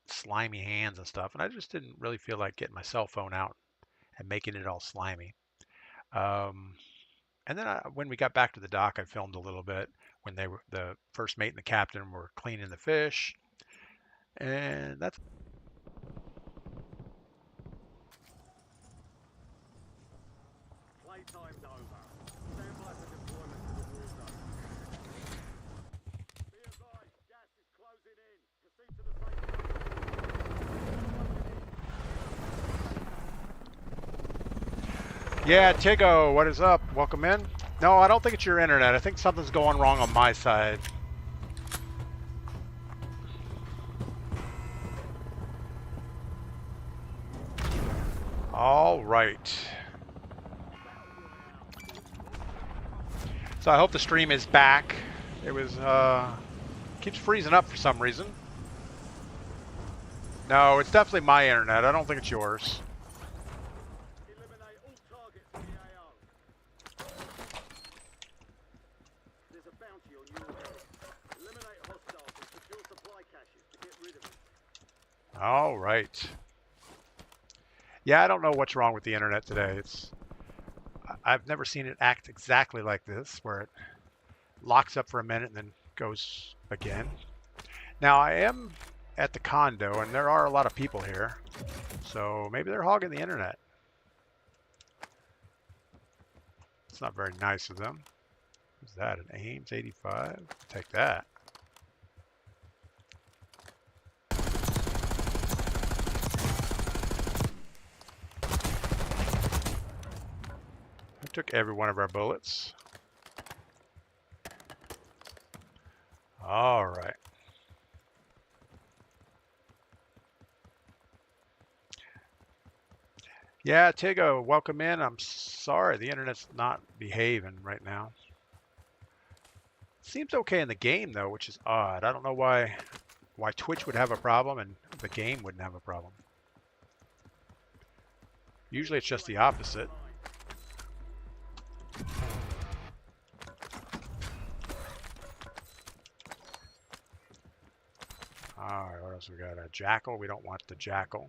slimy hands and stuff, and I just didn't really feel like getting my cell phone out and making it all slimy. And then when we got back to the dock, I filmed a little bit when the first mate and the captain were cleaning the fish, and that's. Playtime's over. Stand by for deployment to the war zone. Be advised, gas is closing in. Proceed to the safe zone. Yeah, Tigo, what is up? Welcome in. No, I don't think it's your internet. I think something's going wrong on my side. All right. So I hope the stream is back. It was keeps freezing up for some reason. No, it's definitely my internet. I don't think it's yours. Eliminate all targets in the AO. There's a bounty on your head. Eliminate hostiles and secure supply caches to get rid of them. All right. Yeah, I don't know what's wrong with the internet today. I've never seen it act exactly like this, where it locks up for a minute and then goes again. Now, I am at the condo, and there are a lot of people here, so maybe they're hogging the internet. It's not very nice of them. What's that, an Ames 85? Take that. I took every one of our bullets. All right. Yeah, Tigo, welcome in. I'm sorry, the internet's not behaving right now. Seems okay in the game though, which is odd. I don't know why Twitch would have a problem and the game wouldn't have a problem. Usually it's just the opposite. All right, what else we got? A jackal. We don't want the jackal.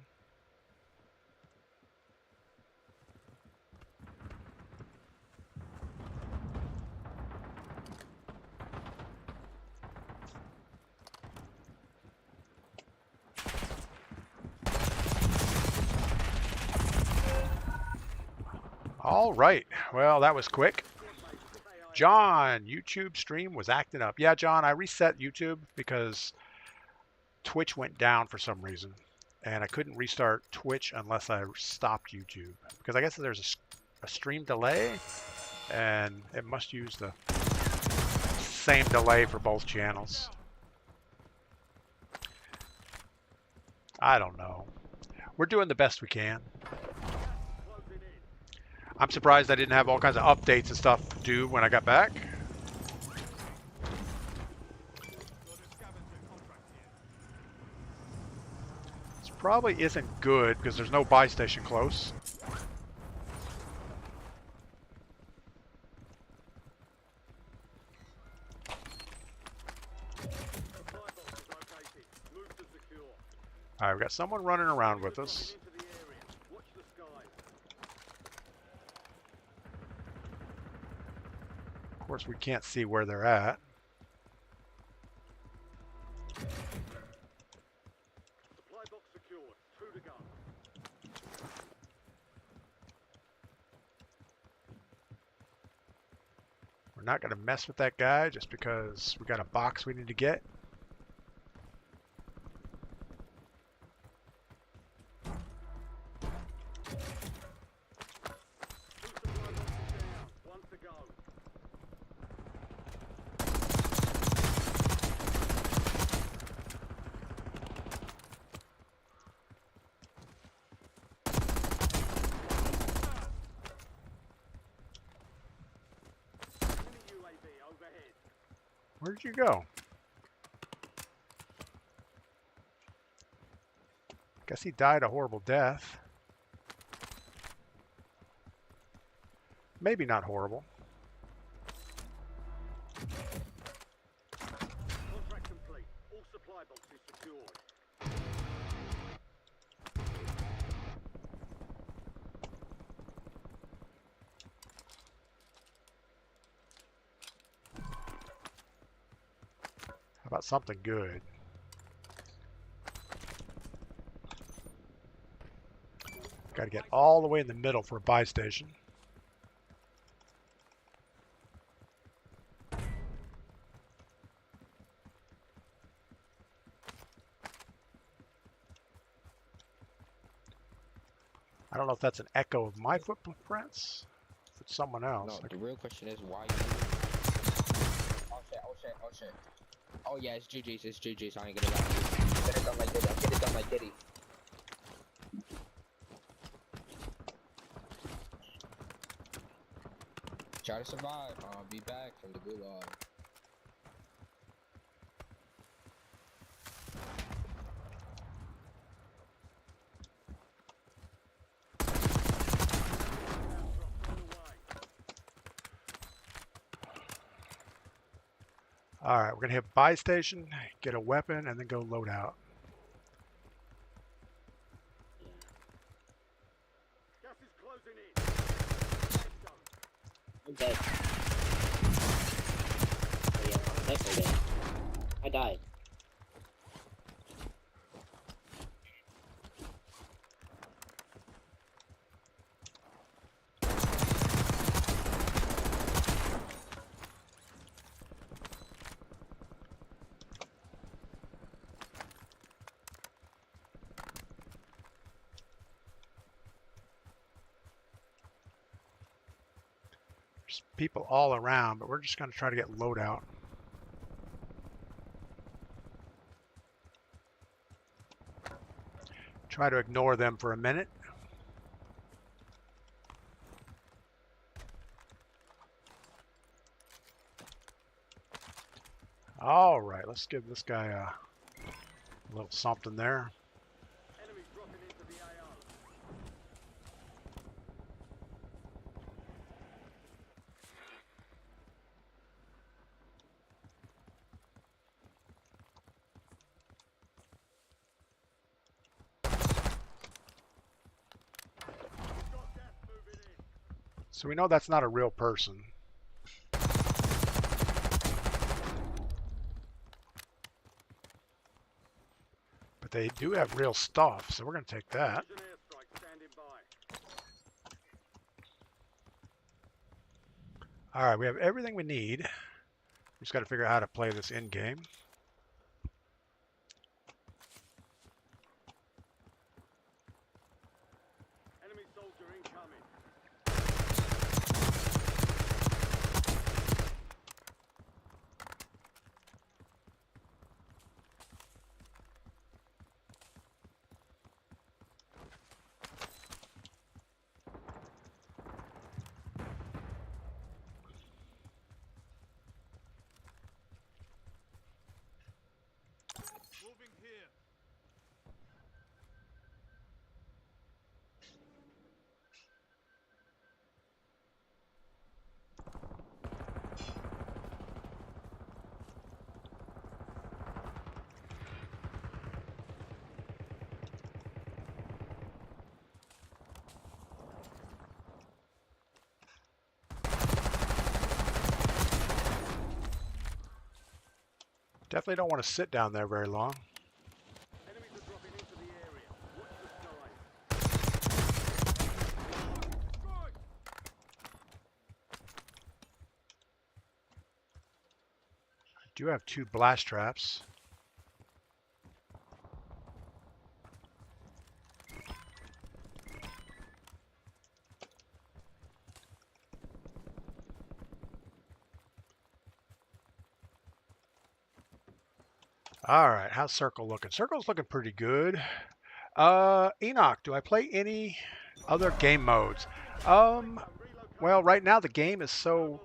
All right. Well, that was quick. John, YouTube stream was acting up. Yeah, John, I reset YouTube because Twitch went down for some reason. And I couldn't restart Twitch unless I stopped YouTube. Because I guess there's a stream delay. And it must use the same delay for both channels. I don't know. We're doing the best we can. I'm surprised I didn't have all kinds of updates and stuff due when I got back. This probably isn't good because there's no buy station close. All right, we got someone running around with us. Of course, we can't see where they're at. Supply box secured. 2 to go. We're not going to mess with that guy just because we got a box we need to get. Where'd you go? Guess he died a horrible death. Maybe not horrible. Contract complete. All supply boxes secured. How about something good? Got to get all the way in the middle for a buy station. I don't know if that's an echo of my footprints. If it's someone else. No, the real question is why you... Oh shit, oh shit, oh shit. Oh yeah, it's GG's, I ain't gonna lie. Get it done like Diddy, get it done like Diddy. Try to survive, I'll be back from the gulag. All right, we're gonna hit buy station, get a weapon, and then go load out. Gas is closing in. I'm dead. Oh yeah, I'm definitely dead. I died. There's people all around, but we're just gonna try to get loadout. Try to ignore them for a minute. All right, let's give this guy a little something there. Enemies dropping into the AO. So we know that's not a real person. But they do have real stuff, so we're going to take that. There's an airstrike standing by. All right, we have everything we need. We just got to figure out how to play this in-game. Enemy soldier incoming. Moving here. Definitely don't want to sit down there very long. Enemies are dropping into the area. Watch the skies. Right. I do have 2 blast traps. All right, how's Circle looking? Circle's looking pretty good. Enoch, do I play any other game modes? Well, right now the game is so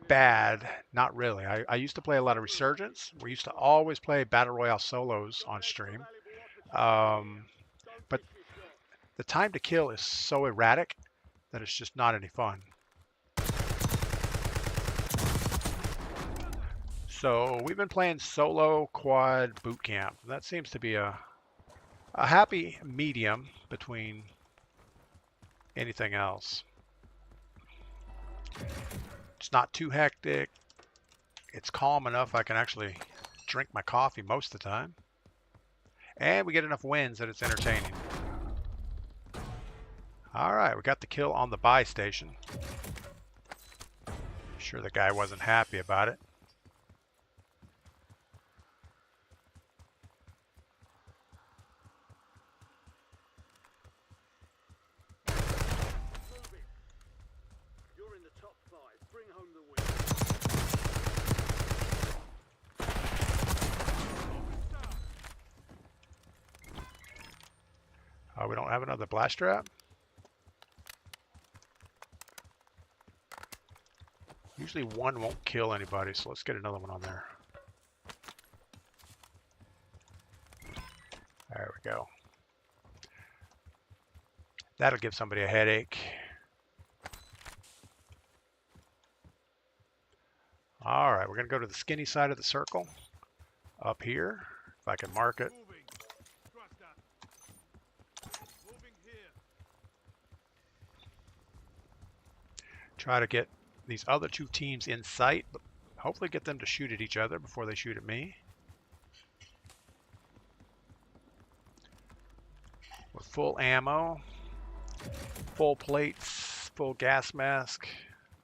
bad. Not really. I used to play a lot of Resurgence. We used to always play Battle Royale solos on stream. But the time to kill is so erratic that it's just not any fun. So we've been playing solo quad boot camp. That seems to be a happy medium between anything else. It's not too hectic. It's calm enough I can actually drink my coffee most of the time. And we get enough wins that it's entertaining. Alright, we got the kill on the buy station. Sure the guy wasn't happy about it. Moving. You're in the top 5. Bring home the win. We don't have another blast trap. Usually one won't kill anybody, so let's get another one on there. There we go. That'll give somebody a headache. All right, we're going to go to the skinny side of the circle. Up here, if I can mark it. Moving. Trust that. Moving here. Try to get these other 2 teams in sight, but hopefully get them to shoot at each other before they shoot at me. With full ammo, full plates, full gas mask.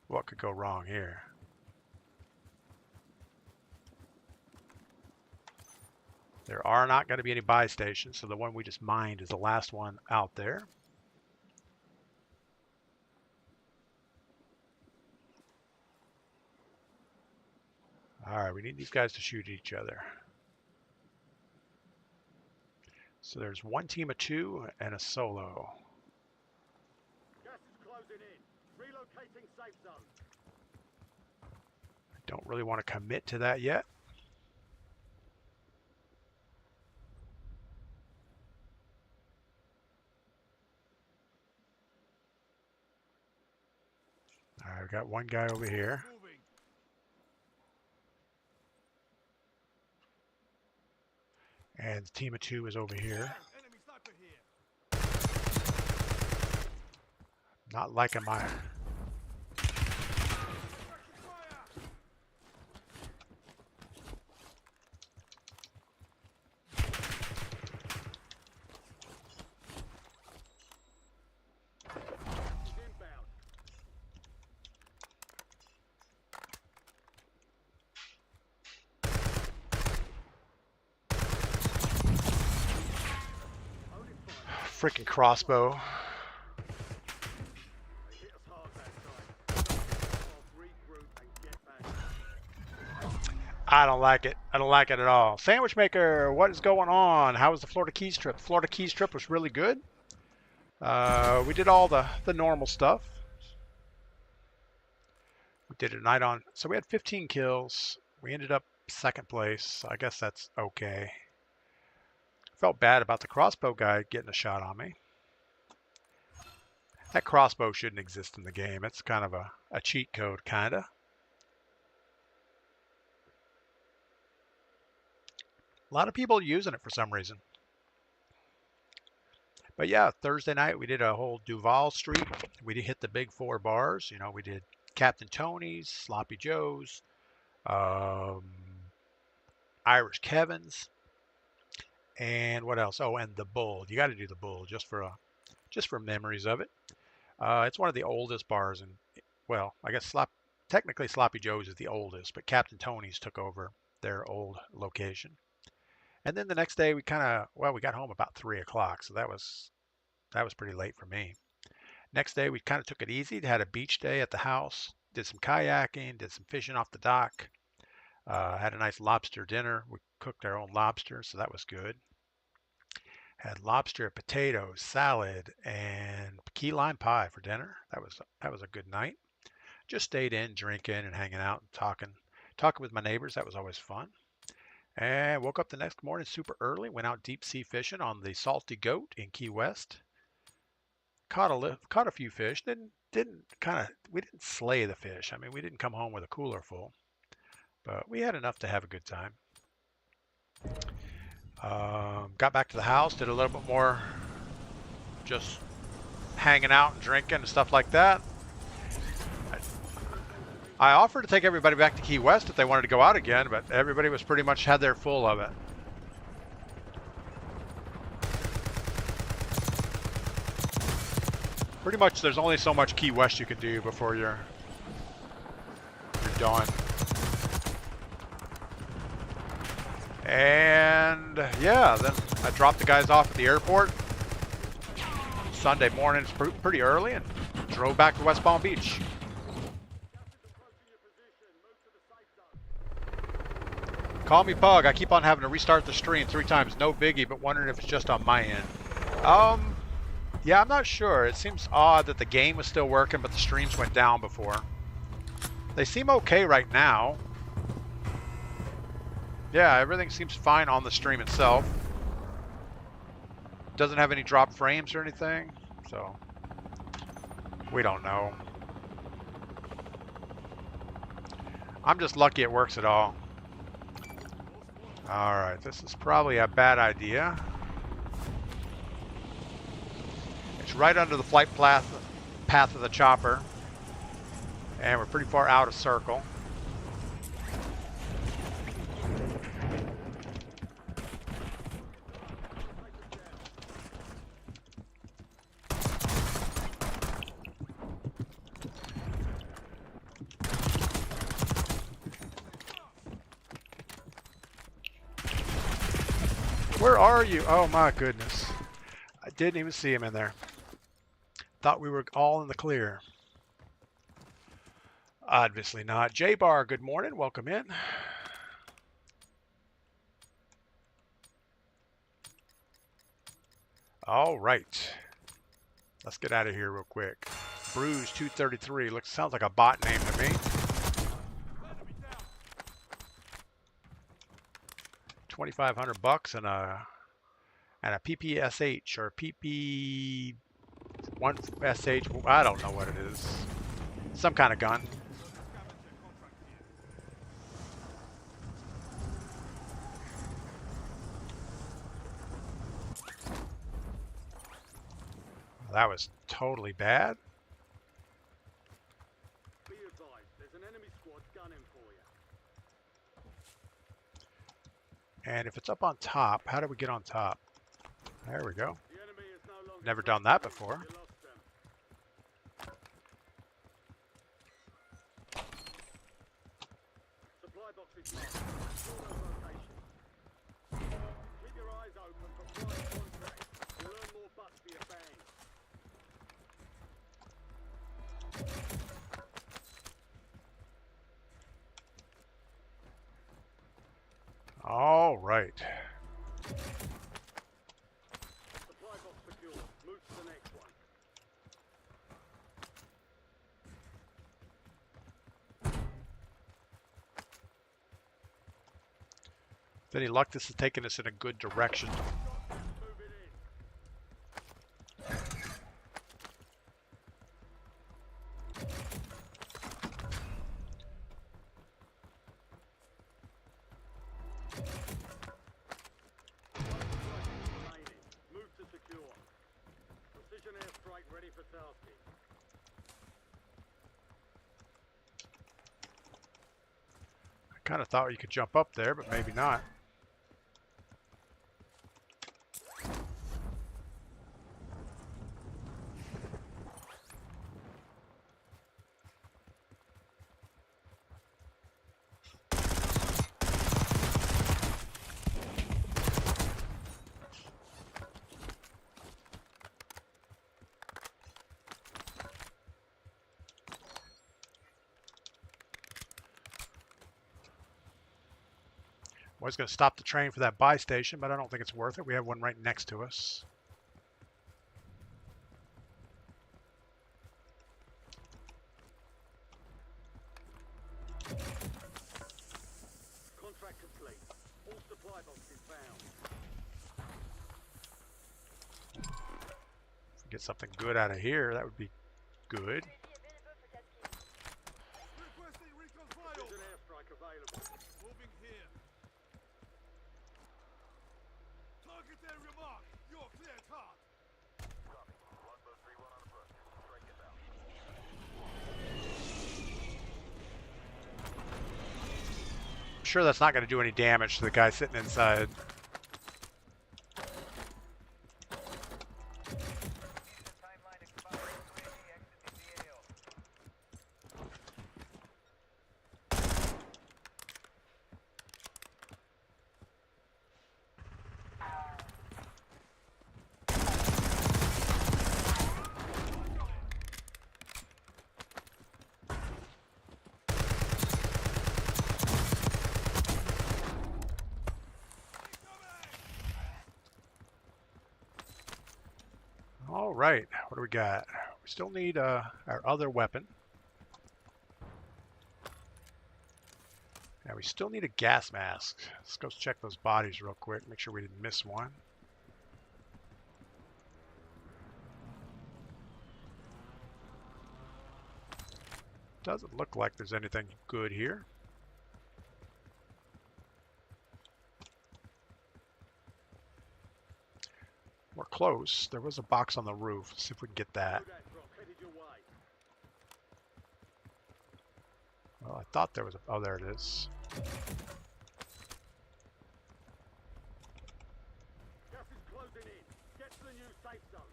What could go wrong here? There are not going to be any buy stations, so the one we just mined is the last one out there. All right, we need these guys to shoot at each other. So there's one team of 2 and a solo. Gas is closing in. Relocating safe zone. I don't really want to commit to that yet. All right, we got one guy over here. Moving. And the team of 2 is over here. Enemy sniper here. Not liking my freaking crossbow. They hit us hard that time. Regroup and get back. I don't like it. I don't like it at all. Sandwich Maker, what is going on? How was the Florida Keys trip? The Florida Keys trip was really good. We did all the normal stuff. We did a night on. So we had 15 kills. We ended up second place. I guess that's okay. Felt bad about the crossbow guy getting a shot on me. That crossbow shouldn't exist in the game. It's kind of a cheat code, kind of. A lot of people using it for some reason. But yeah, Thursday night we did a whole Duval Street. We did hit the big 4 bars. You know, we did Captain Tony's, Sloppy Joe's, Irish Kevin's, and what else? Oh, and the Bull. You got to do the Bull just for memories of it. It's one of the oldest bars, and well, I guess technically Sloppy Joe's is the oldest, but Captain Tony's took over their old location. And then the next day we got home about 3 o'clock, so that was pretty late for me. Next day we kind of took it easy, had a beach day at the house, did some kayaking, did some fishing off the dock, had a nice lobster dinner. We cooked our own lobster, so that was good. Had lobster, potatoes, salad, and key lime pie for dinner. That was a good night. Just stayed in, drinking and hanging out and talking with my neighbors. That was always fun. And woke up the next morning super early. Went out deep sea fishing on the Salty Goat in Key West. Caught a few fish. We didn't slay the fish. I mean, we didn't come home with a cooler full, but we had enough to have a good time. Got back to the house, did a little bit more just hanging out and drinking and stuff like that. I offered to take everybody back to Key West if they wanted to go out again, but everybody was pretty much had their full of it. Pretty much there's only so much Key West you can do before you're done. And yeah, then I dropped the guys off at the airport Sunday morning, pretty early, and drove back to West Palm Beach. Call me Pug. I keep on having to restart the stream 3 times. No biggie, but wondering if it's just on my end. Yeah, I'm not sure. It seems odd that the game was still working, but the streams went down before. They seem okay right now. Yeah, everything seems fine on the stream itself. Doesn't have any drop frames or anything, so we don't know. I'm just lucky it works at all. Alright, this is probably a bad idea. It's right under the flight path of the chopper, and we're pretty far out of circle. Where are you? Oh my goodness. I didn't even see him in there. Thought we were all in the clear. Obviously not. J-Bar, good morning. Welcome in. All right. Let's get out of here real quick. Bruise 233. Sounds like a bot name to me. 2,500 bucks and a PPSH or PP1SH. I don't know what it is. Some kind of gun. That was totally bad. Be advised, there's an enemy squad gunning for you. And if it's up on top, how do we get on top? There we go. The enemy is no longer Never done that before. You lost them. Supply box is marked. Secure those locations. Keep your eyes open for prime contracts. You'll earn more bucks for your All right. Supply box secure. Move to the next one. With any luck, this is taking us in a good direction. Move it in. Remaining. Move to secure. Precision airstrike ready for tasking. I kind of thought you could jump up there, but maybe not. I was going to stop the train for that buy station, but I don't think it's worth it. We have one right next to us. Contract complete. All supply boxes found. Get something good out of here. That would be good. Requesting recon file. Precision airstrike available. Moving here. Target area marked. You're clear, car. Copy. 131 on approach. Strike it down. I'm sure that's not going to do any damage to the guy sitting inside. All right, what do we got? We still need our other weapon. And we still need a gas mask. Let's go check those bodies real quick, make sure we didn't miss one. Doesn't look like there's anything good here. We're close. There was a box on the roof. Let's see if we can get that. Headed your way. Well, I thought there was a... Oh, there it is. Gas is closing in. Get to the new safe zone.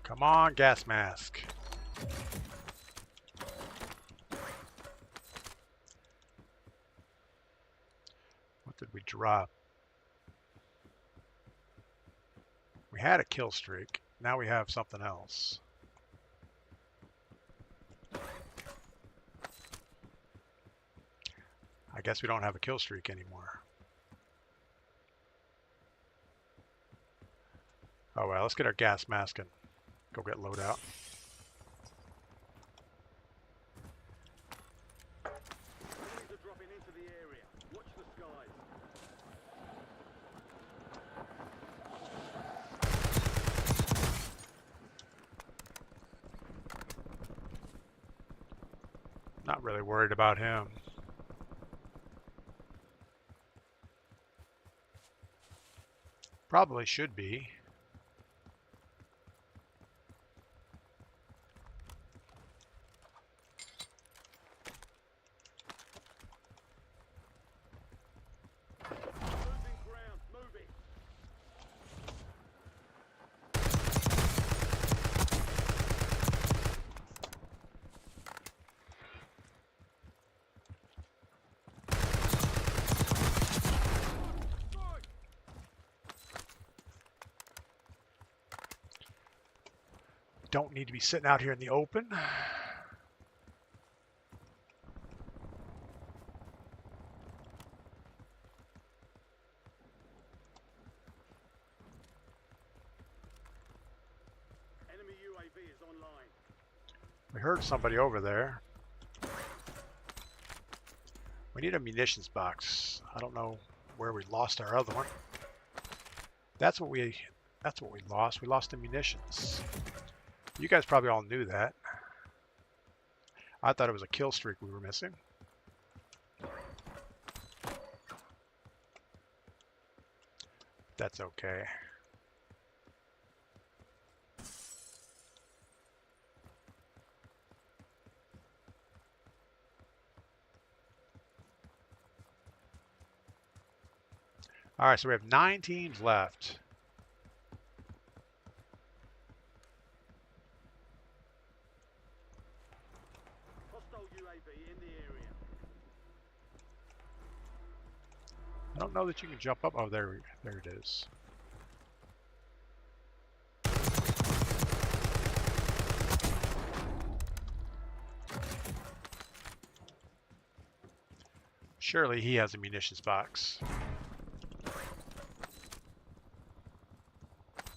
Come on, gas mask. What did we drop? We had a kill streak. Now we have something else. I guess we don't have a kill streak anymore. Oh well, let's get our gas mask and go get loadout. Enemies are dropping into the area. Watch the skies. Not really worried about him. Probably should be. Losing ground. Moving. don't need to be sitting out here in the open. Enemy UAV is online. We heard somebody over there. We need a munitions box. I don't know where we lost our other one. That's what we lost. We lost the munitions. You guys probably all knew that. I thought it was a kill streak we were missing. That's okay. All right, so we have 9 teams left. Hostile UAV in the area. I don't know that you can jump up. Oh, there it is. Surely he has a munitions box.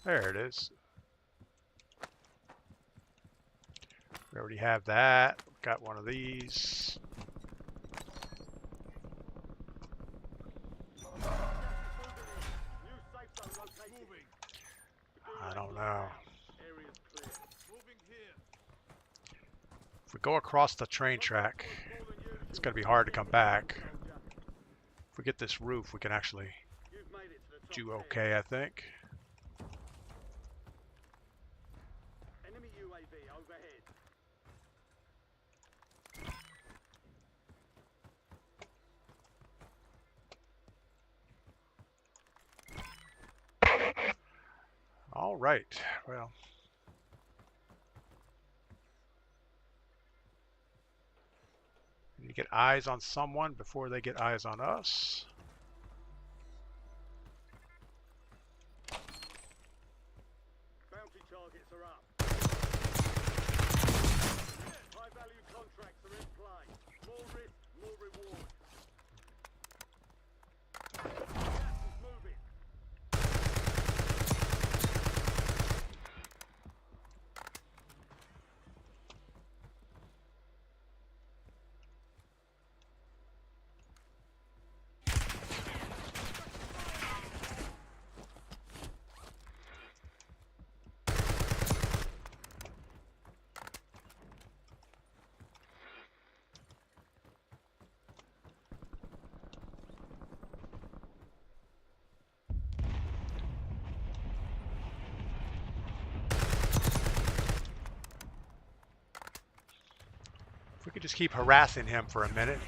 There it is. We already have that. Got one of these. New safe zone located. I don't know. Area's clear. If we go across the train track, it's going to be hard to come back. If we get this roof, we can actually You've made it to the top do 10. okay, I think. Enemy UAV overhead. All right. Well, we need to get eyes on someone before they get eyes on us. Bounty targets are up. High value contracts are in play. More risk, more reward. Gas is moving. If we could just keep harassing him for a minute.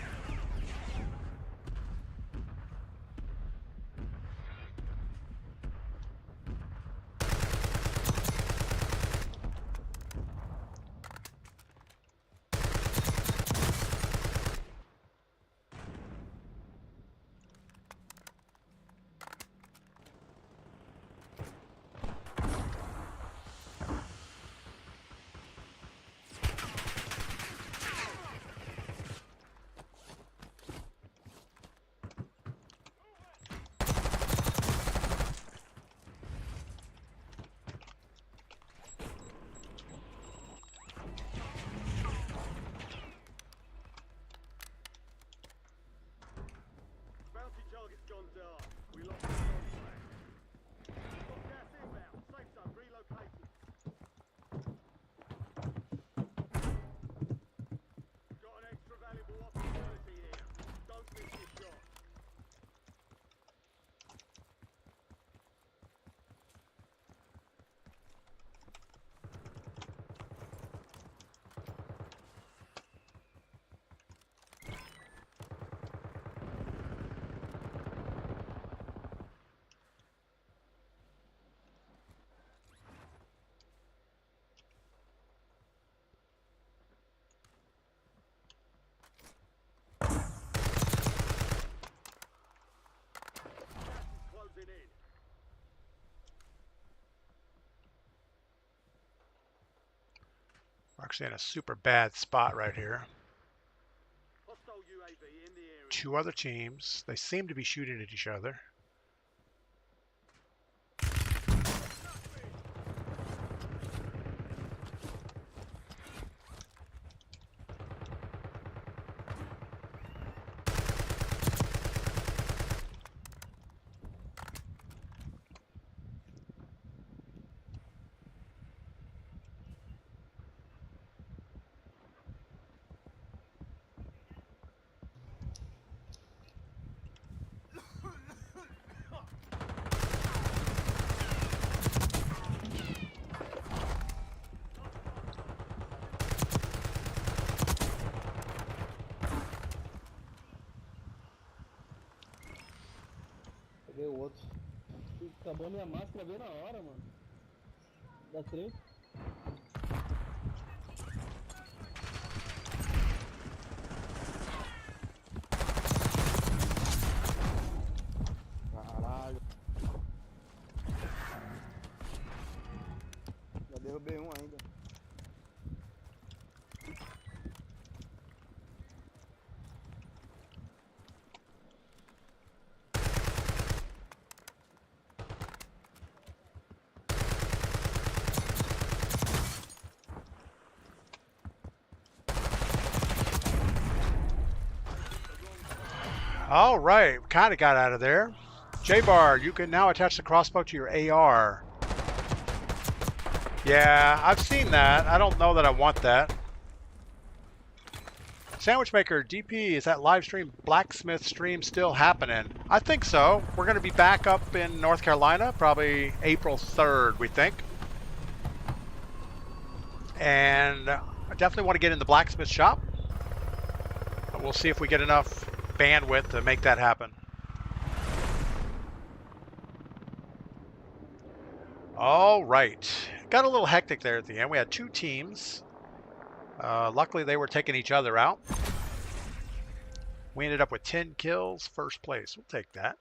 actually in a super bad spot right here. Hostile UAV in the area. Two other teams. They seem to be shooting at each other. Peguei o outro. Acabou minha máscara bem na hora, mano. Dá 3. Caralho. Já derrubei um ainda. All right, kind of got out of there. J-Bar, you can now attach the crossbow to your AR. Yeah, I've seen that. I don't know that I want that. Sandwich Maker, DP, is that live stream blacksmith stream still happening? I think so. We're going to be back up in North Carolina, probably April 3rd, we think. And I definitely want to get in the blacksmith shop. But we'll see if we get enough bandwidth to make that happen. All right. Got a little hectic there at the end. We had two teams. Luckily, they were taking each other out. We ended up with 10 kills, first place. We'll take that.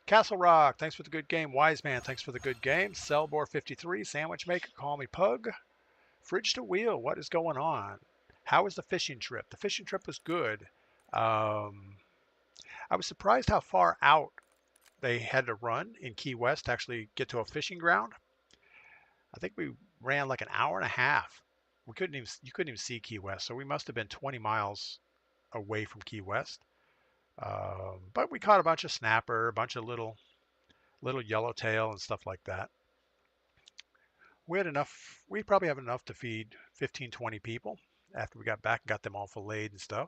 Castle Rock, thanks for the good game. Wise Man, thanks for the good game. Cellbore53, Sandwich Maker, call me Pug. Fridge to Wheel, what is going on? How was the fishing trip? The fishing trip was good. I was surprised how far out they had to run in Key West to actually get to a fishing ground. I think we ran like an hour and a half. You couldn't even see Key West, so we must have been 20 miles away from Key West. But we caught a bunch of snapper, a bunch of little yellowtail and stuff like that. We had enough. We probably have enough to feed 15, 20 people after we got back and got them all filleted and stuff.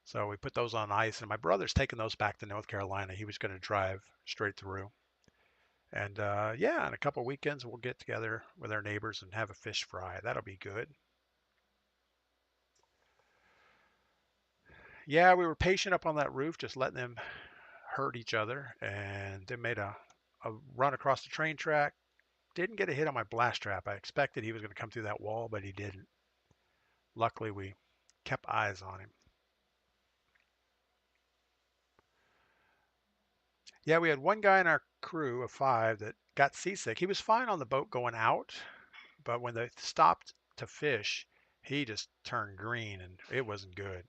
So we put those on ice, and my brother's taking those back to North Carolina. He was going to drive straight through. And yeah, in a couple of weekends, we'll get together with our neighbors and have a fish fry. That'll be good. Yeah, we were patient up on that roof, just letting them hurt each other. And they made a run across the train track. Didn't get a hit on my blast trap. I expected he was going to come through that wall, but he didn't. Luckily, we kept eyes on him. Yeah, we had one guy in our crew of 5 that got seasick. He was fine on the boat going out, but when they stopped to fish, he just turned green, and it wasn't good.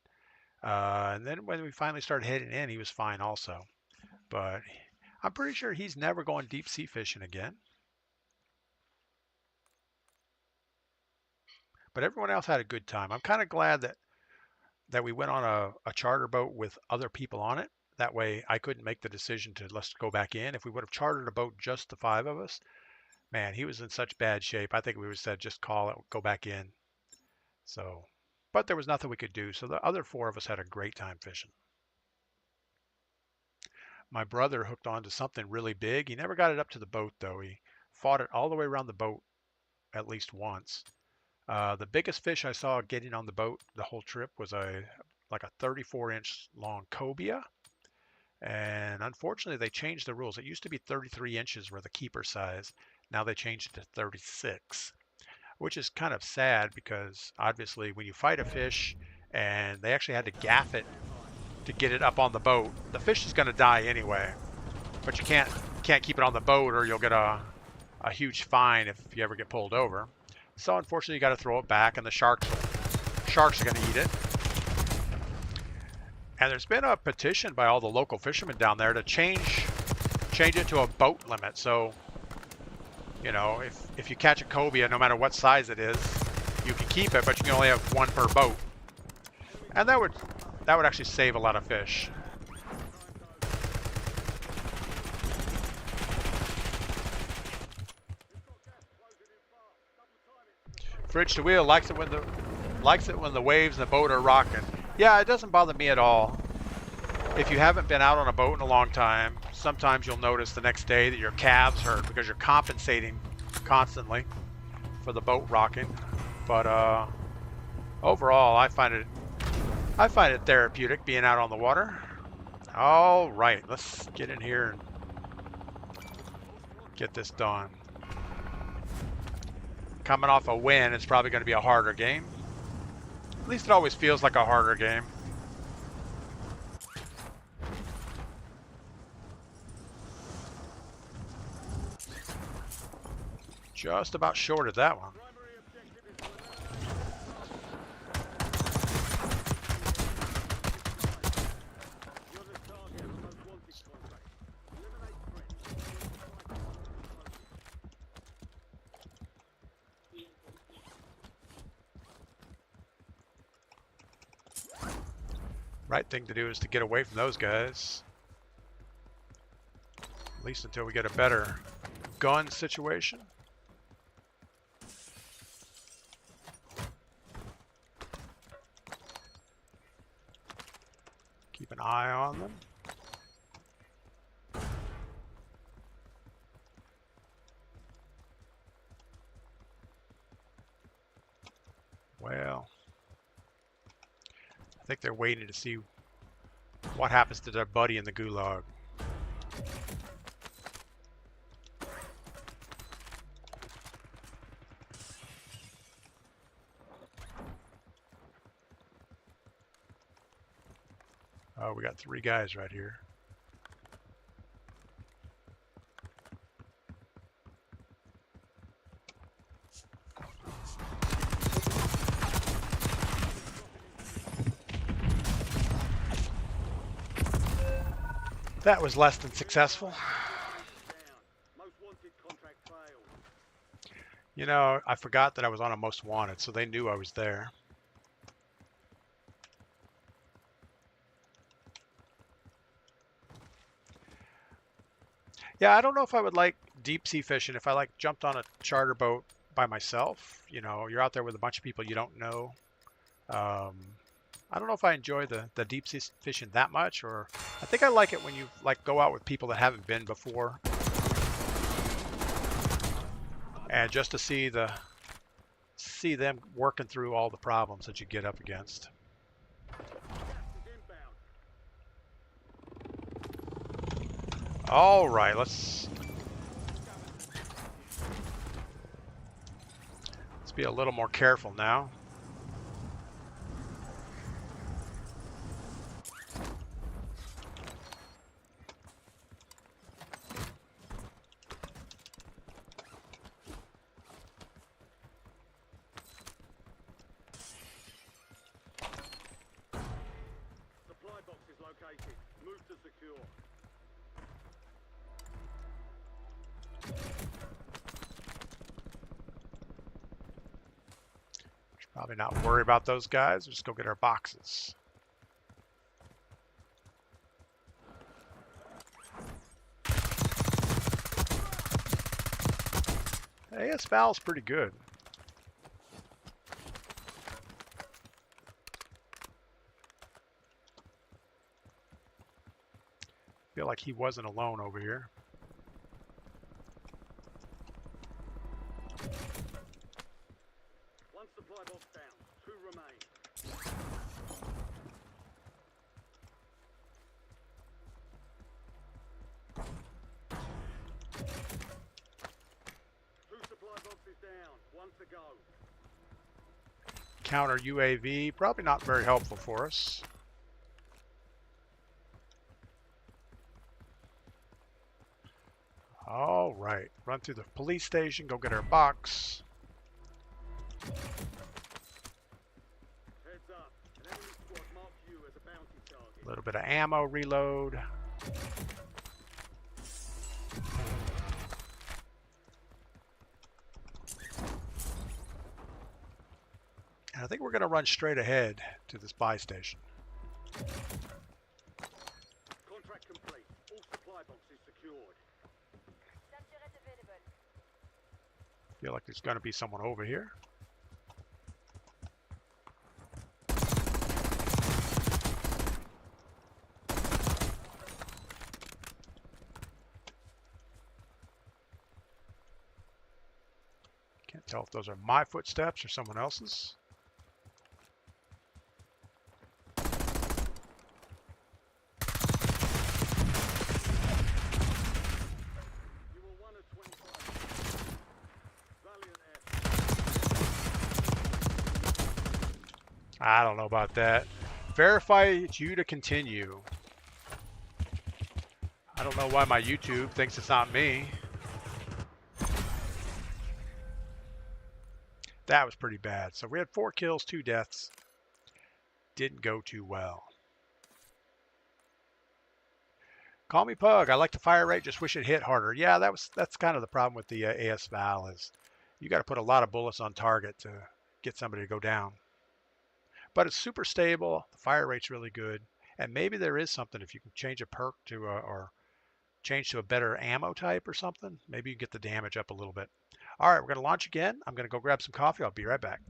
And then when we finally started heading in, he was fine also. But I'm pretty sure he's never going deep sea fishing again. But everyone else had a good time. I'm kind of glad that we went on a charter boat with other people on it. That way I couldn't make the decision to let's go back in. If we would have chartered a boat just the 5 of us, man, he was in such bad shape. I think we would have said just call it, go back in. So, but there was nothing we could do. So the other 4 of us had a great time fishing. My brother hooked onto something really big. He never got it up to the boat though. He fought it all the way around the boat at least once. The biggest fish I saw getting on the boat the whole trip was like a 34-inch long cobia. And unfortunately, they changed the rules. It used to be 33 inches were the keeper size. Now they changed it to 36, which is kind of sad because obviously when you fight a fish and they actually had to gaff it to get it up on the boat, the fish is going to die anyway. But you can't can't keep it on the boat or you'll get a huge fine if you ever get pulled over. So unfortunately, you got to throw it back, and the sharks are going to eat it. And there's been a petition by all the local fishermen down there to change it to a boat limit. So, you know, if you catch a cobia, no matter what size it is, you can keep it, but you can only have one per boat. And that would actually save a lot of fish. Fridge to Wheel likes it when the waves and the boat are rocking. Yeah, it doesn't bother me at all. If you haven't been out on a boat in a long time, sometimes you'll notice the next day that your calves hurt because you're compensating constantly for the boat rocking. But overall, I find it therapeutic being out on the water. All right, let's get in here and get this done. Coming off a win, it's probably going to be a harder game. At least it always feels like a harder game. Just about shorted that one. Right thing to do is to get away from those guys. At least until we get a better gun situation. Keep an eye on them. Well, I think they're waiting to see what happens to their buddy in the gulag. Oh, we got 3 guys right here. That was less than successful. You know, I forgot that I was on a most wanted, so they knew I was there. Yeah, I don't know if I would like deep sea fishing if I like jumped on a charter boat by myself. You know, you're out there with a bunch of people you don't know. I don't know if I enjoy the deep sea fishing that much, or I think I like it when you like go out with people that haven't been before, and just to see them working through all the problems that you get up against. All right, let's be a little more careful now. Supply box is located. Move to secure. Probably not worry about those guys. Just go get our boxes. Hey, this valve's pretty good. Feel like he wasn't alone over here. One supply box down. 2 remain. 2 supply boxes down. 1 to go. Counter UAV, probably not very helpful for us. All right. Run through the police station, go get our box. Heads up. An enemy squad marks you as a bounty target. A little bit of ammo reload. And I think we're going to run straight ahead to this buy station. Contract complete. All supply boxes secured. Feel like there's going to be someone over here. Can't tell if those are my footsteps or someone else's. You were 1 of 25. Valiant effort. I don't know about that. Verify it's you to continue. I don't know why my YouTube thinks it's not me. That was pretty bad. So we had 4 kills, 2 deaths. Didn't go too well. Call me Pug. I like the fire rate. Just wish it hit harder. Yeah, that's kind of the problem with the AS Val is you got to put a lot of bullets on target to get somebody to go down. But it's super stable. The fire rate's really good. And maybe there is something if you can change a perk to or change to a better ammo type or something. Maybe you can get the damage up a little bit. All right, we're going to launch again. I'm going to go grab some coffee. I'll be right back.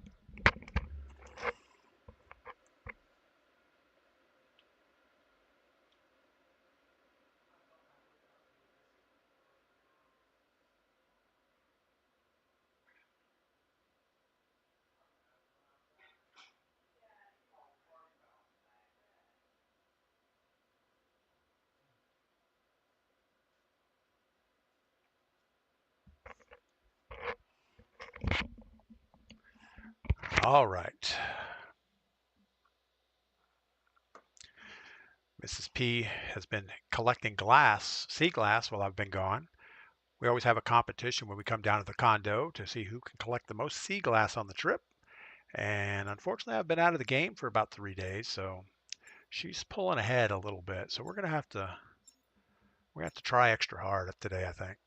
All right. Mrs. P has been collecting sea glass while I've been gone. We always have a competition when we come down to the condo to see who can collect the most sea glass on the trip. And unfortunately, I've been out of the game for about 3 days, so she's pulling ahead a little bit. So we're gonna have to try extra hard today, I think.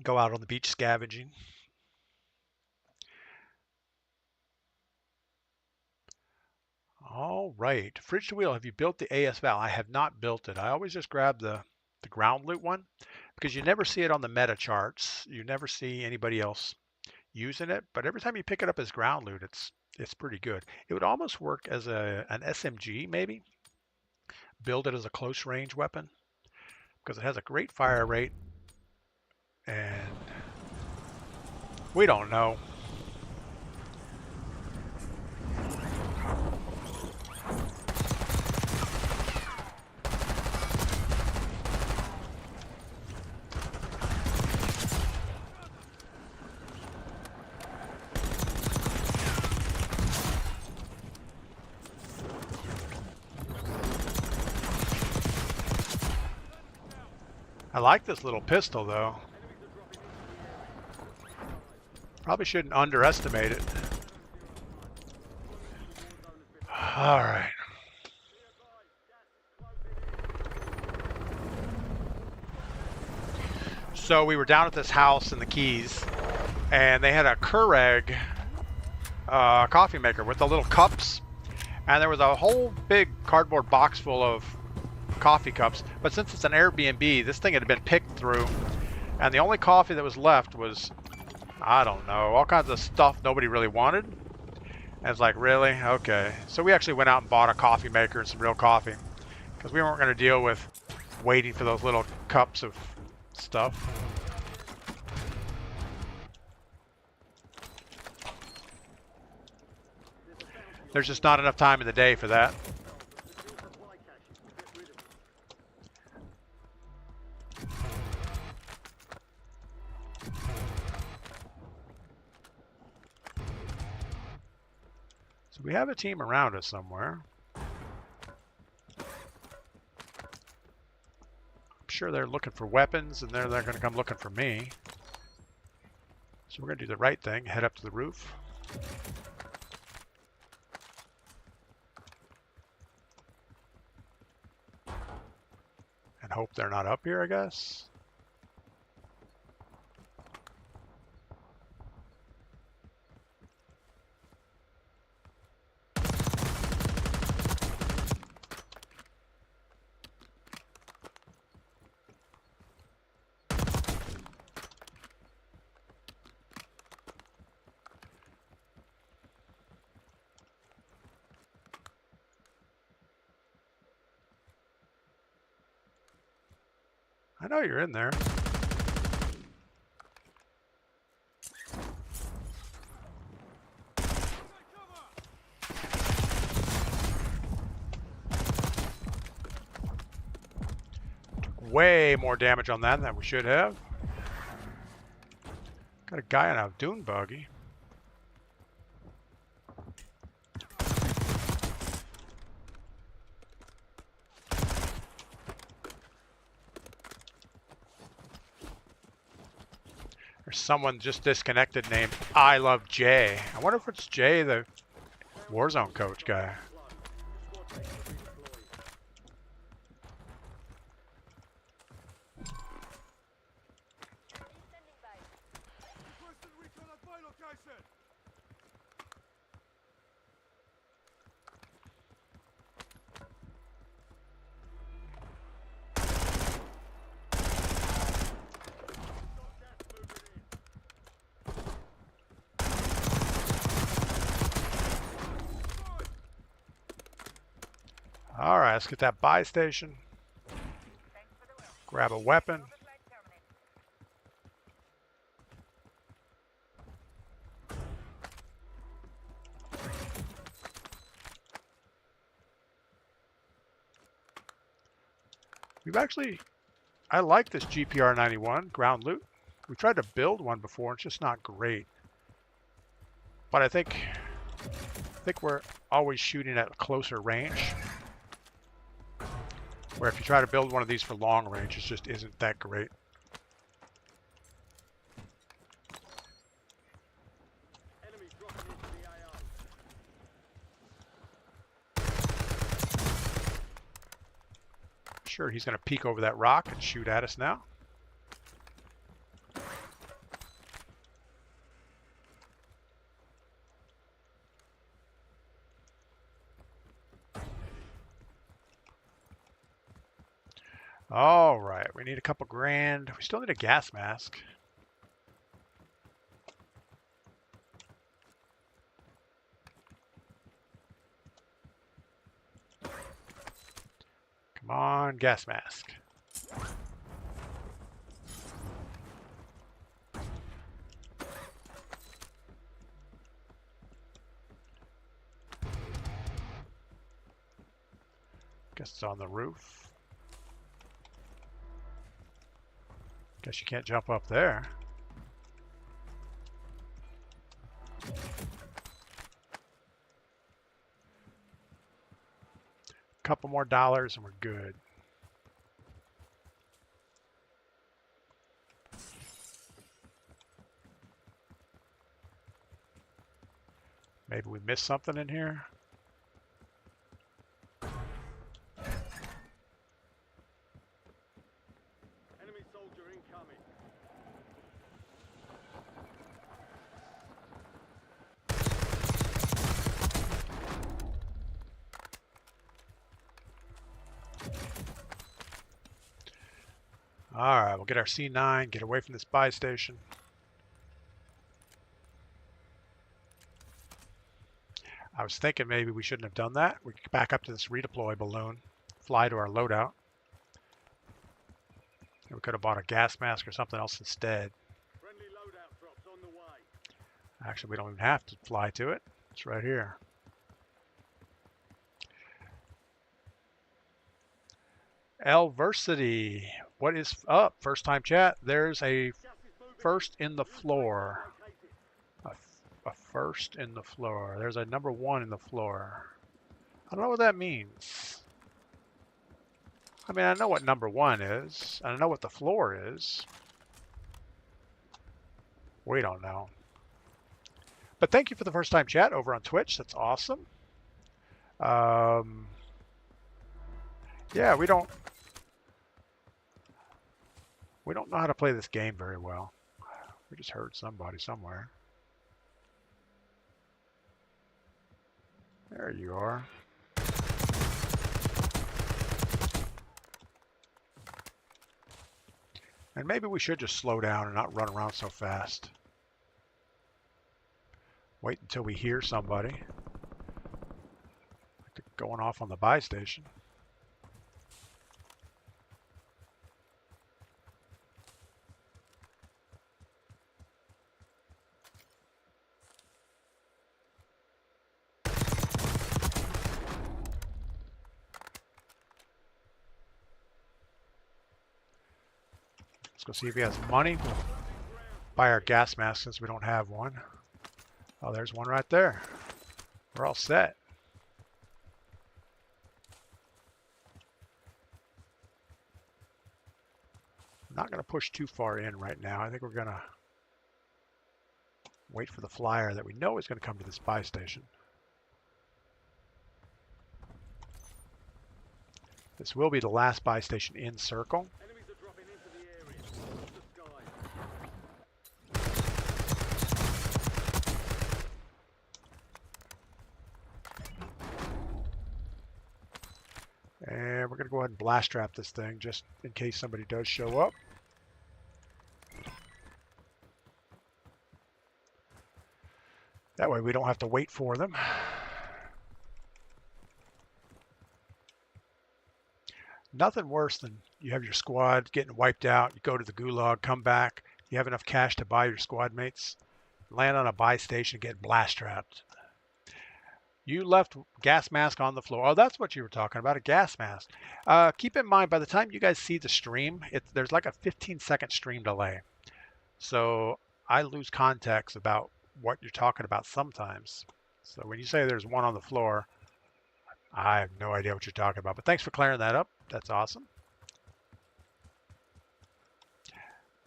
Go out on the beach scavenging. All right, Fridge to Wheel, have you built the AS Val? I have not built it. I always just grab the ground loot one because you never see it on the meta charts. You never see anybody else using it, but every time you pick it up as ground loot, it's pretty good. It would almost work as an SMG maybe. Build it as a close range weapon because it has a great fire rate, and we don't know. I like this little pistol though. Probably shouldn't underestimate it. All right. So we were down at this house in the Keys, and they had a Keurig coffee maker with the little cups, and there was a whole big cardboard box full of coffee cups. But since it's an Airbnb, this thing had been picked through, and the only coffee that was left was, I don't know, all kinds of stuff nobody really wanted. And it's like, really? Okay. So we actually went out and bought a coffee maker and some real coffee because we weren't going to deal with waiting for those little cups of stuff. There's just not enough time in the day for that. So we have a team around us somewhere. I'm sure they're looking for weapons, and they're going to come looking for me. So we're going to do the right thing, head up to the roof. And hope they're not up here, I guess. I know you're in there. Took way more damage on that than we should have. Got a guy on a dune buggy. There's someone just disconnected named I Love Jay. I wonder if it's Jay, the Warzone coach guy. All right, let's get that buy station. Grab a weapon. We've actually, I like this GPR 91 ground loot. We tried to build one before, it's just not great. But I think we're always shooting at a closer range. Where if you try to build one of these for long range, it just isn't that great. Enemy dropping into the AO. Sure, he's going to peek over that rock and shoot at us now. All right, we need a couple grand. We still need a gas mask. Come on, gas mask. Guess it's on the roof. Guess you can't jump up there. Couple more dollars and we're good. Maybe we missed something in here. Enemy soldier incoming. All right, we'll get our C9, get away from this buy station. I was thinking maybe we shouldn't have done that. We could back up to this redeploy balloon, fly to our loadout. We could have bought a gas mask or something else instead. Friendly loadout drops on the way. Actually, we don't even have to fly to it. It's right here. Elversity, what is up? First time chat. There's a first in the floor. A first in the floor. There's a #1 in the floor. I don't know what that means. I mean, I know what number 1 is. And I know what the floor is. We don't know. But thank you for the first time chat over on Twitch. That's awesome. Yeah, we don't know how to play this game very well. We just heard somebody somewhere. There you are. And maybe we should just slow down and not run around so fast. Wait until we hear somebody. Like they're going off on the buy station. Let's go see if he has money. We'll buy our gas mask since we don't have one. Oh, there's one right there. We're all set. I'm not going to push too far in right now. I think we're going to wait for the flyer that we know is going to come to this buy station. This will be the last buy station in circle. Enemies are dropping into the area. Watch the sky. And we're going to go ahead and blast trap this thing just in case somebody does show up. That way we don't have to wait for them. Nothing worse than you have your squad getting wiped out, you go to the gulag, come back, you have enough cash to buy your squad mates, land on a buy station and get blast trapped. You left gas mask on the floor. Oh, that's what you were talking about, a gas mask. Keep in mind, by the time you guys see the stream, there's like a 15-second stream delay. So I lose context about what you're talking about sometimes. So when you say there's one on the floor, I have no idea what you're talking about. But thanks for clearing that up. That's awesome.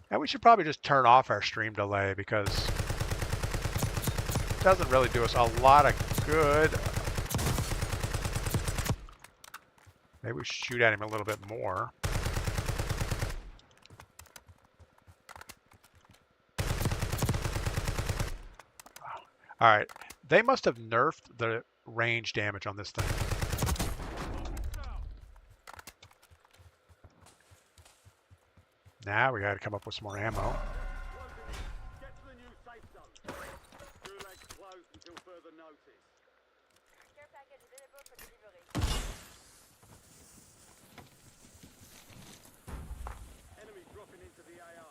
And we should probably just turn off our stream delay because it doesn't really do us a lot of good. Maybe we should shoot at him a little bit more. All right, they must have nerfed the range damage on this thing. Now we got to come up with some more ammo. Get to the new safe zone. Gulag's closed until further notice. Care package available for delivery. Enemy dropping into the AO.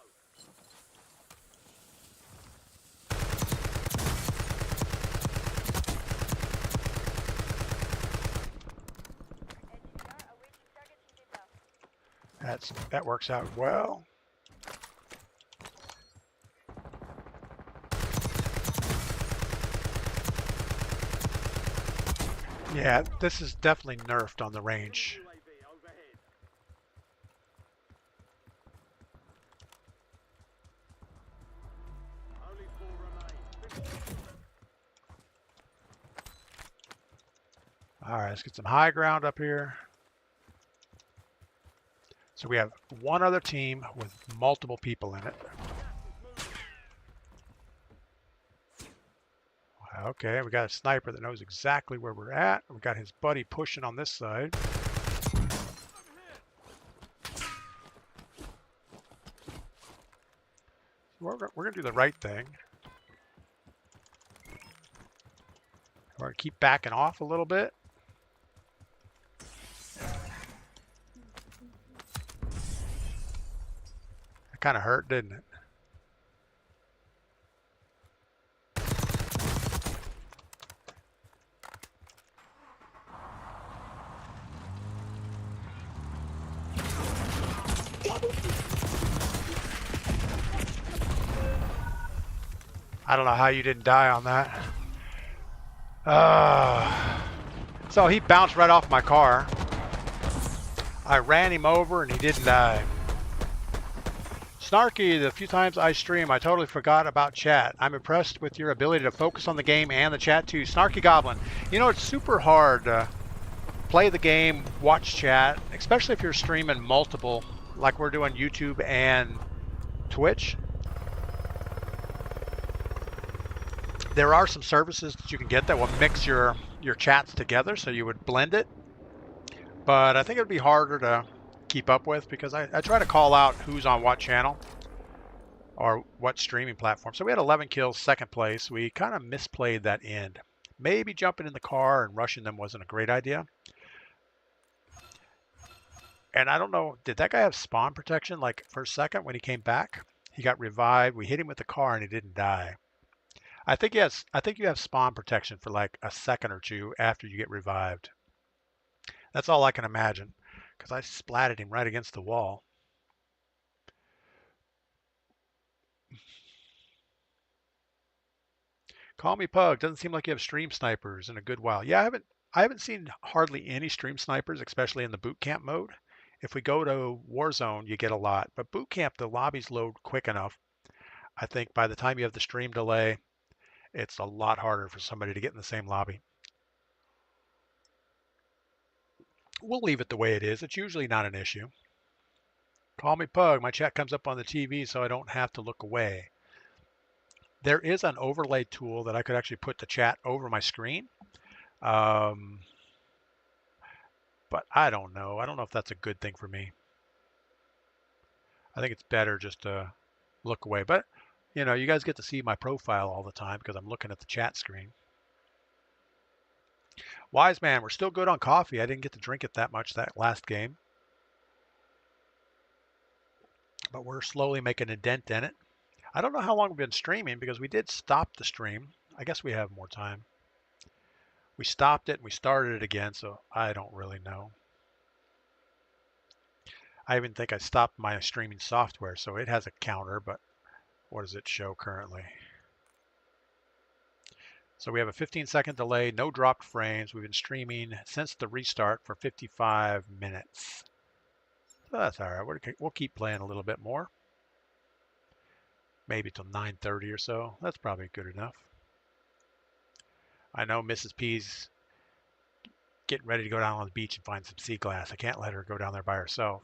LGR awaiting target in data. That works out well. Yeah, this is definitely nerfed on the range. UAV overhead. Only 4 remain. All right, let's get some high ground up here. So we have one other team with multiple people in it. Okay, we got a sniper that knows exactly where we're at. We got his buddy pushing on this side. We're going to do the right thing. We're going to keep backing off a little bit. That kind of hurt, didn't it? I don't know how you didn't die on that. So he bounced right off my car. I ran him over and he didn't die. Snarky, the few times I stream, I totally forgot about chat. I'm impressed with your ability to focus on the game and the chat too. Snarky Goblin, you know, it's super hard to play the game, watch chat, especially if you're streaming multiple, like we're doing YouTube and Twitch. There are some services that you can get that will mix your chats together, so you would blend it. But I think it would be harder to keep up with because I try to call out who's on what channel or what streaming platform. So we had 11 kills, second place. We kind of misplayed that end. Maybe jumping in the car and rushing them wasn't a great idea. And I don't know, did that guy have spawn protection like for a second when he came back? He got revived. We hit him with the car and he didn't die. I think yes, I think you have spawn protection for like a second or two after you get revived. That's all I can imagine because I splatted him right against the wall. Call me Pug. Doesn't seem like you have stream snipers in a good while. Yeah, I haven't seen hardly any stream snipers, especially in the boot camp mode. If we go to Warzone, you get a lot, but boot camp the lobbies load quick enough. I think by the time you have the stream delay, it's a lot harder for somebody to get in the same lobby. We'll leave it the way it is. It's usually not an issue. Call me Pug. My chat comes up on the TV so I don't have to look away. There is an overlay tool that I could actually put the chat over my screen. But I don't know. I don't know if that's a good thing for me. I think it's better just to look away. But, you know, you guys get to see my profile all the time because I'm looking at the chat screen. Wise Man, we're still good on coffee. I didn't get to drink it that much that last game. But we're slowly making a dent in it. I don't know how long we've been streaming because we did stop the stream. I guess we have more time. We stopped it and we started it again, so I don't really know. I even think I stopped my streaming software, so it has a counter, but what does it show currently? So we have a 15-second delay, no dropped frames. We've been streaming since the restart for 55 minutes. So that's all right. We'll keep playing a little bit more. Maybe till 9:30 or so. That's probably good enough. I know Mrs. P's getting ready to go down on the beach and find some sea glass. I can't let her go down there by herself.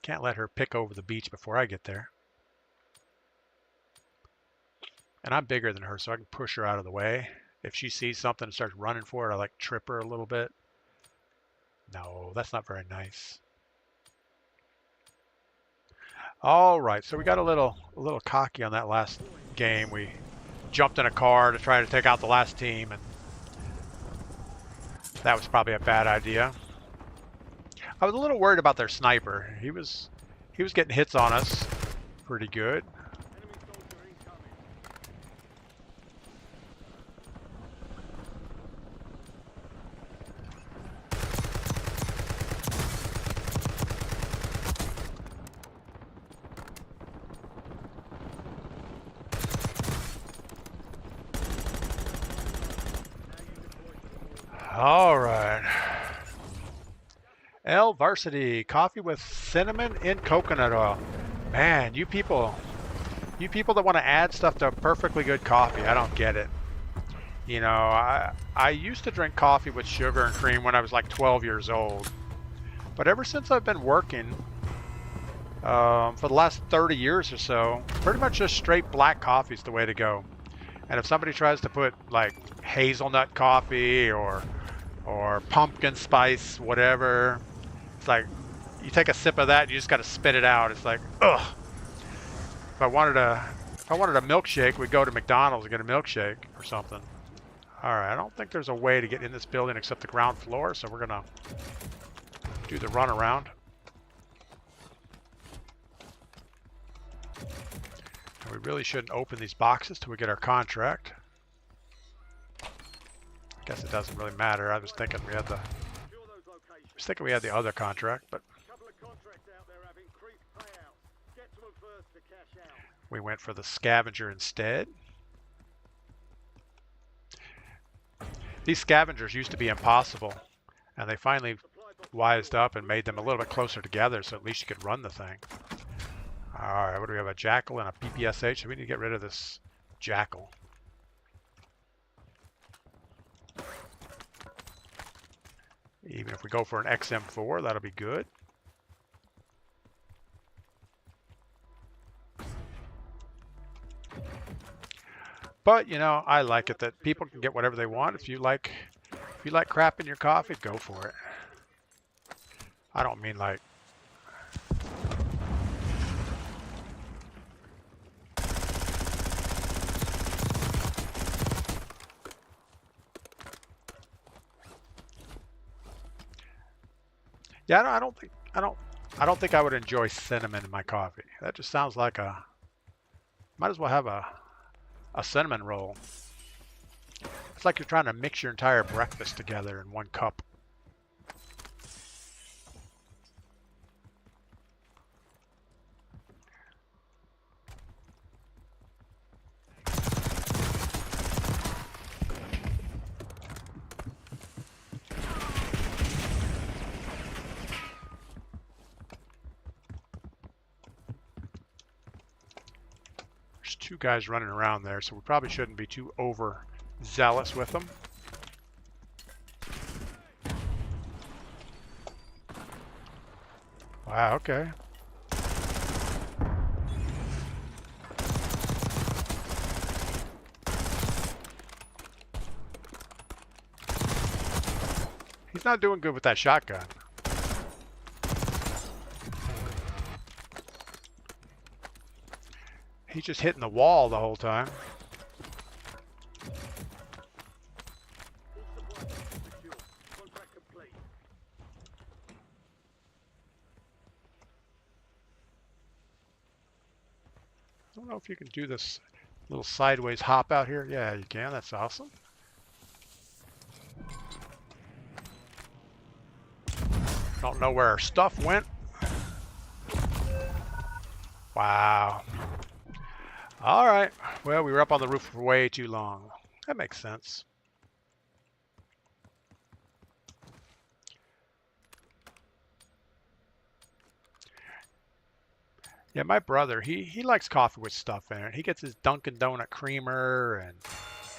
Can't let her pick over the beach before I get there. And I'm bigger than her, so I can push her out of the way. If she sees something and starts running for it, I like trip her a little bit. No, that's not very nice. All right, so we got a little cocky on that last game. We jumped in a car to try to take out the last team, and that was probably a bad idea. I was a little worried about their sniper. He was getting hits on us pretty good. All right. L Varsity, coffee with cinnamon and coconut oil. Man, you people that want to add stuff to perfectly good coffee, I don't get it. You know, I used to drink coffee with sugar and cream when I was like 12 years old. But ever since I've been working for the last 30 years or so, pretty much just straight black coffee is the way to go. And if somebody tries to put like hazelnut coffee or pumpkin spice, whatever, it's like you take a sip of that and you just got to spit it out. It's like, ugh. If I wanted a milkshake, we'd go to McDonald's and get a milkshake or something. All right, I don't think there's a way to get in this building except the ground floor, so we're gonna do the run around. And we really shouldn't open these boxes till we get our contract. I guess it doesn't really matter. I was thinking we had the other contract, but we went for the scavenger instead. These scavengers used to be impossible, and they finally wised up and made them a little bit closer together, so at least you could run the thing. All right, what do we have? A Jackal and a PPSH. So we need to get rid of this Jackal. Even if we go for an XM4, that'll be good. But you know, I like it that people can get whatever they want. If you like crap in your coffee, go for it. I don't mean like yeah, I don't think I would enjoy cinnamon in my coffee. That just sounds like a might as well have a cinnamon roll. It's like you're trying to mix your entire breakfast together in one cup. There's two guys running around there, so we probably shouldn't be too overzealous with them. Wow, okay. He's not doing good with that shotgun. He's just hitting the wall the whole time. I don't know if you can do this little sideways hop out here. Yeah, you can. That's awesome. Don't know where our stuff went. Wow. All right. Well, we were up on the roof for way too long. That makes sense. Yeah, my brother, he likes coffee with stuff in it. He gets his Dunkin' Donut creamer, and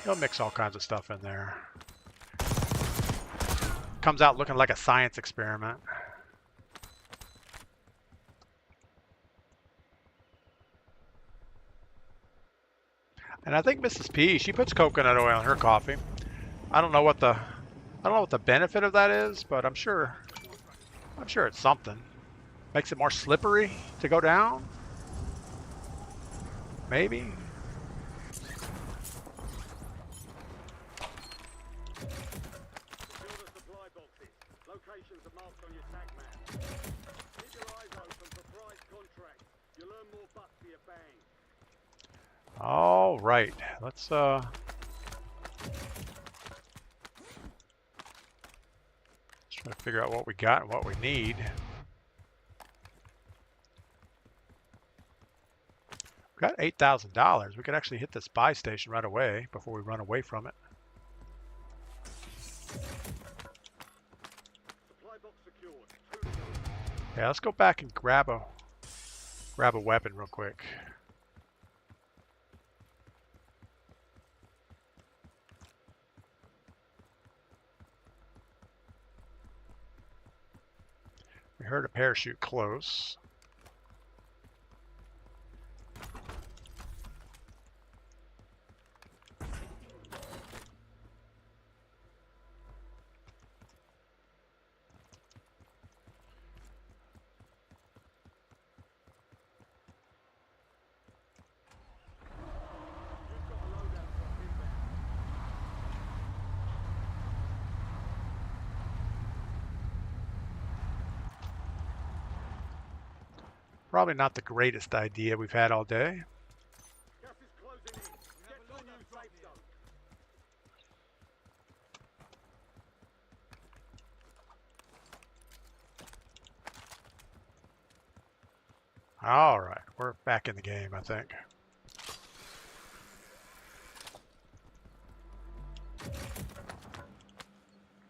he'll mix all kinds of stuff in there. Comes out looking like a science experiment. And I think Mrs. P, she puts coconut oil in her coffee. I don't know what the benefit of that is, but I'm sure it's something. Makes it more slippery to go down? Maybe? Secure the supply boxes. Locations are marked on your tag map. Keep your eyes open for prize contracts. You'll earn more bucks for your bang. All right. Let's try to figure out what we got and what we need. We got $8,000. We could actually hit this buy station right away before we run away from it. Supply box secured. Yeah, let's go back and grab a weapon real quick. We heard a parachute close. Probably not the greatest idea we've had all day. Gas is closing in. Get to the new safe zone. All right, we're back in the game, I think.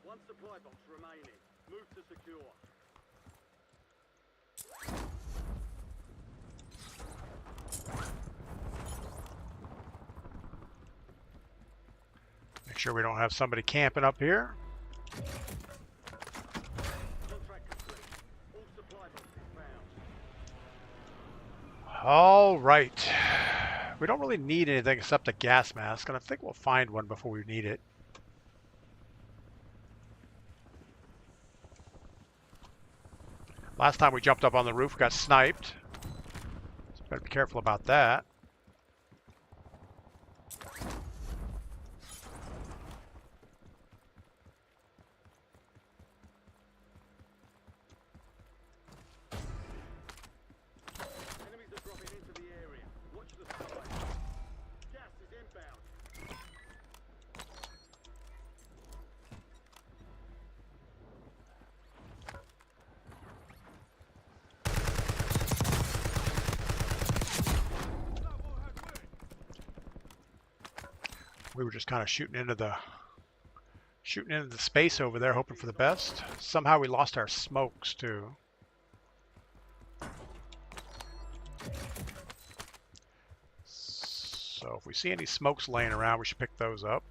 One supply box remaining. Move to secure. Make sure we don't have somebody camping up here. Contract complete. All supply boxes found. All right. We don't really need anything except a gas mask, and I think we'll find one before we need it. Last time we jumped up on the roof, we got sniped. So better be careful about that. Enemies are dropping into the area. Watch the sky. Gas is inbound. We were just kind of shooting into the space over there, hoping for the best. Somehow we lost our smokes too. So if we see any smokes laying around, we should pick those up.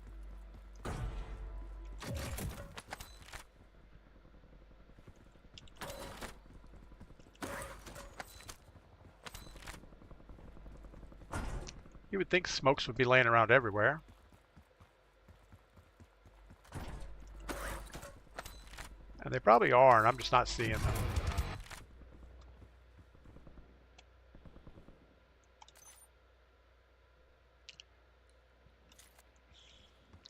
You would think smokes would be laying around everywhere. And they probably are, and I'm just not seeing them.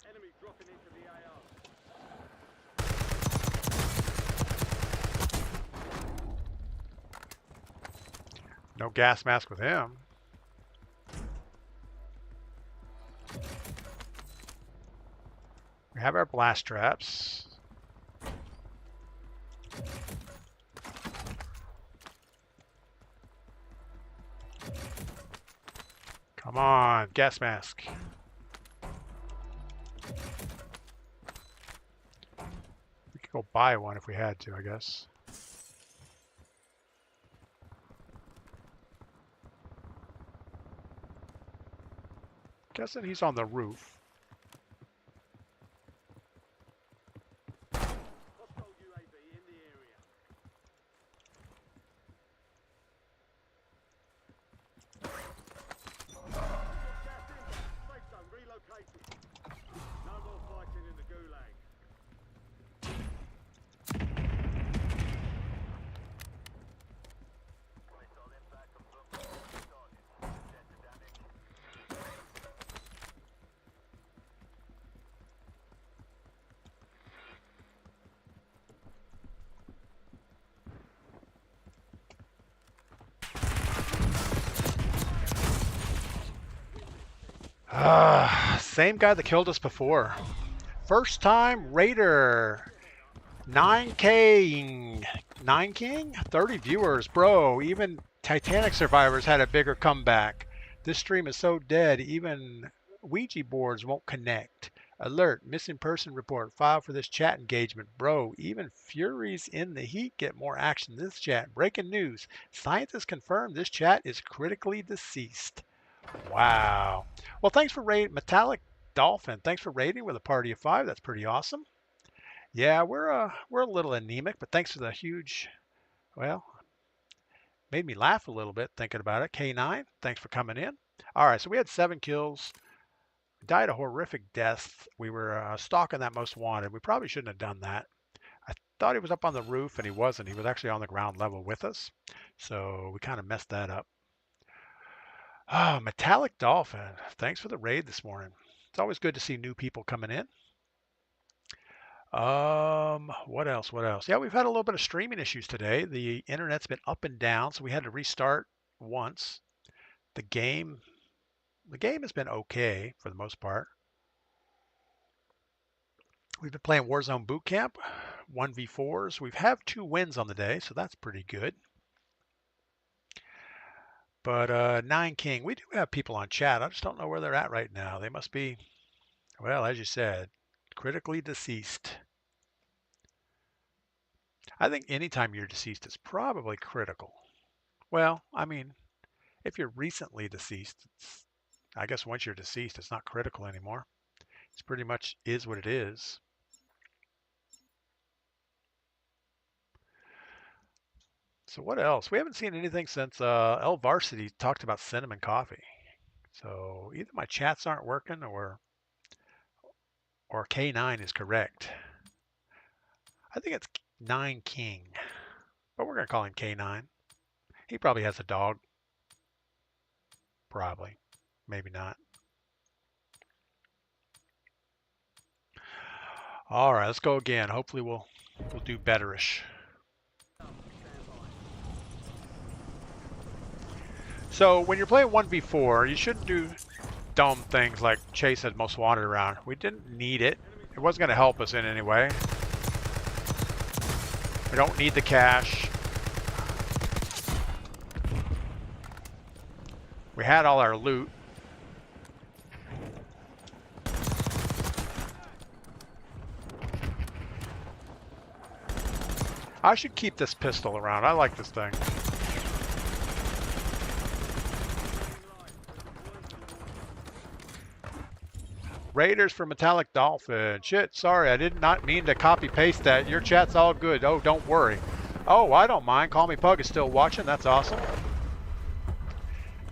Enemy dropping into the AR. No gas mask with him. We have our blast traps. Come on, gas mask. We could go buy one if we had to, I guess. Guessing he's on the roof. Hostile UAV in the area. Gas inbound. Safe zone relocated. No more fighting in the gulag. Same guy that killed us before. First time Raider. 9K. 9 King? 30 viewers. Bro, even Titanic survivors had a bigger comeback. This stream is so dead, even Ouija boards won't connect. Alert, missing person report. File for this chat engagement. Bro, even Furies in the heat get more action than this chat. Breaking news. Scientists confirm this chat is critically deceased. Wow. Well, thanks for rating, Metallic Dolphin. Thanks for rating with a party of 5. That's pretty awesome. Yeah, we're a little anemic, but thanks for the huge, well, made me laugh a little bit thinking about it. K9, thanks for coming in. All right, so we had 7 kills. We died a horrific death. We were stalking that most wanted. We probably shouldn't have done that. I thought he was up on the roof, and he wasn't. He was actually on the ground level with us, so we kind of messed that up. Oh, Metallic Dolphin, thanks for the raid this morning. It's always good to see new people coming in. What else? What else? Yeah, we've had a little bit of streaming issues today. The internet's been up and down, so we had to restart once. The game has been okay for the most part. We've been playing Warzone Boot Camp, 1v4s. We've had 2 wins on the day, so that's pretty good. But 9 King, we do have people on chat. I just don't know where they're at right now. They must be, well, as you said, critically deceased. I think anytime you're deceased is probably critical. Well, I mean, if you're recently deceased, I guess once you're deceased, it's not critical anymore. It's pretty much is what it is. So what else? We haven't seen anything since L Varsity talked about cinnamon coffee. So either my chats aren't working or K9 is correct. I think it's 9 King, but we're going to call him K9. He probably has a dog. Probably. Maybe not. All right, let's go again. Hopefully we'll do betterish. So when you're playing 1v4, you shouldn't do dumb things like chase as most wanted around. We didn't need it. It wasn't going to help us in any way. We don't need the cash. We had all our loot. I should keep this pistol around. I like this thing. Raiders for Metallic Dolphin. Shit, sorry, I did not mean to copy paste that. Your chat's all good. Oh, don't worry. Oh, I don't mind. Call Me Pug is still watching. That's awesome.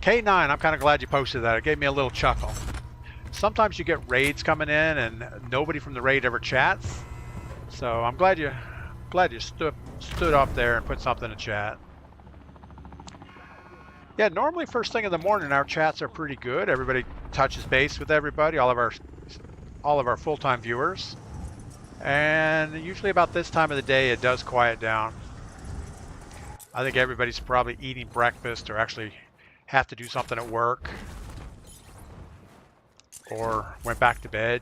K9, I'm kind of glad you posted that. It gave me a little chuckle. Sometimes you get raids coming in and nobody from the raid ever chats. So I'm glad you stood up there and put something in chat. Yeah, normally first thing in the morning our chats are pretty good. Everybody touches base with everybody, all of our full-time viewers. And usually about this time of the day it does quiet down. I think everybody's probably eating breakfast or actually have to do something at work or went back to bed.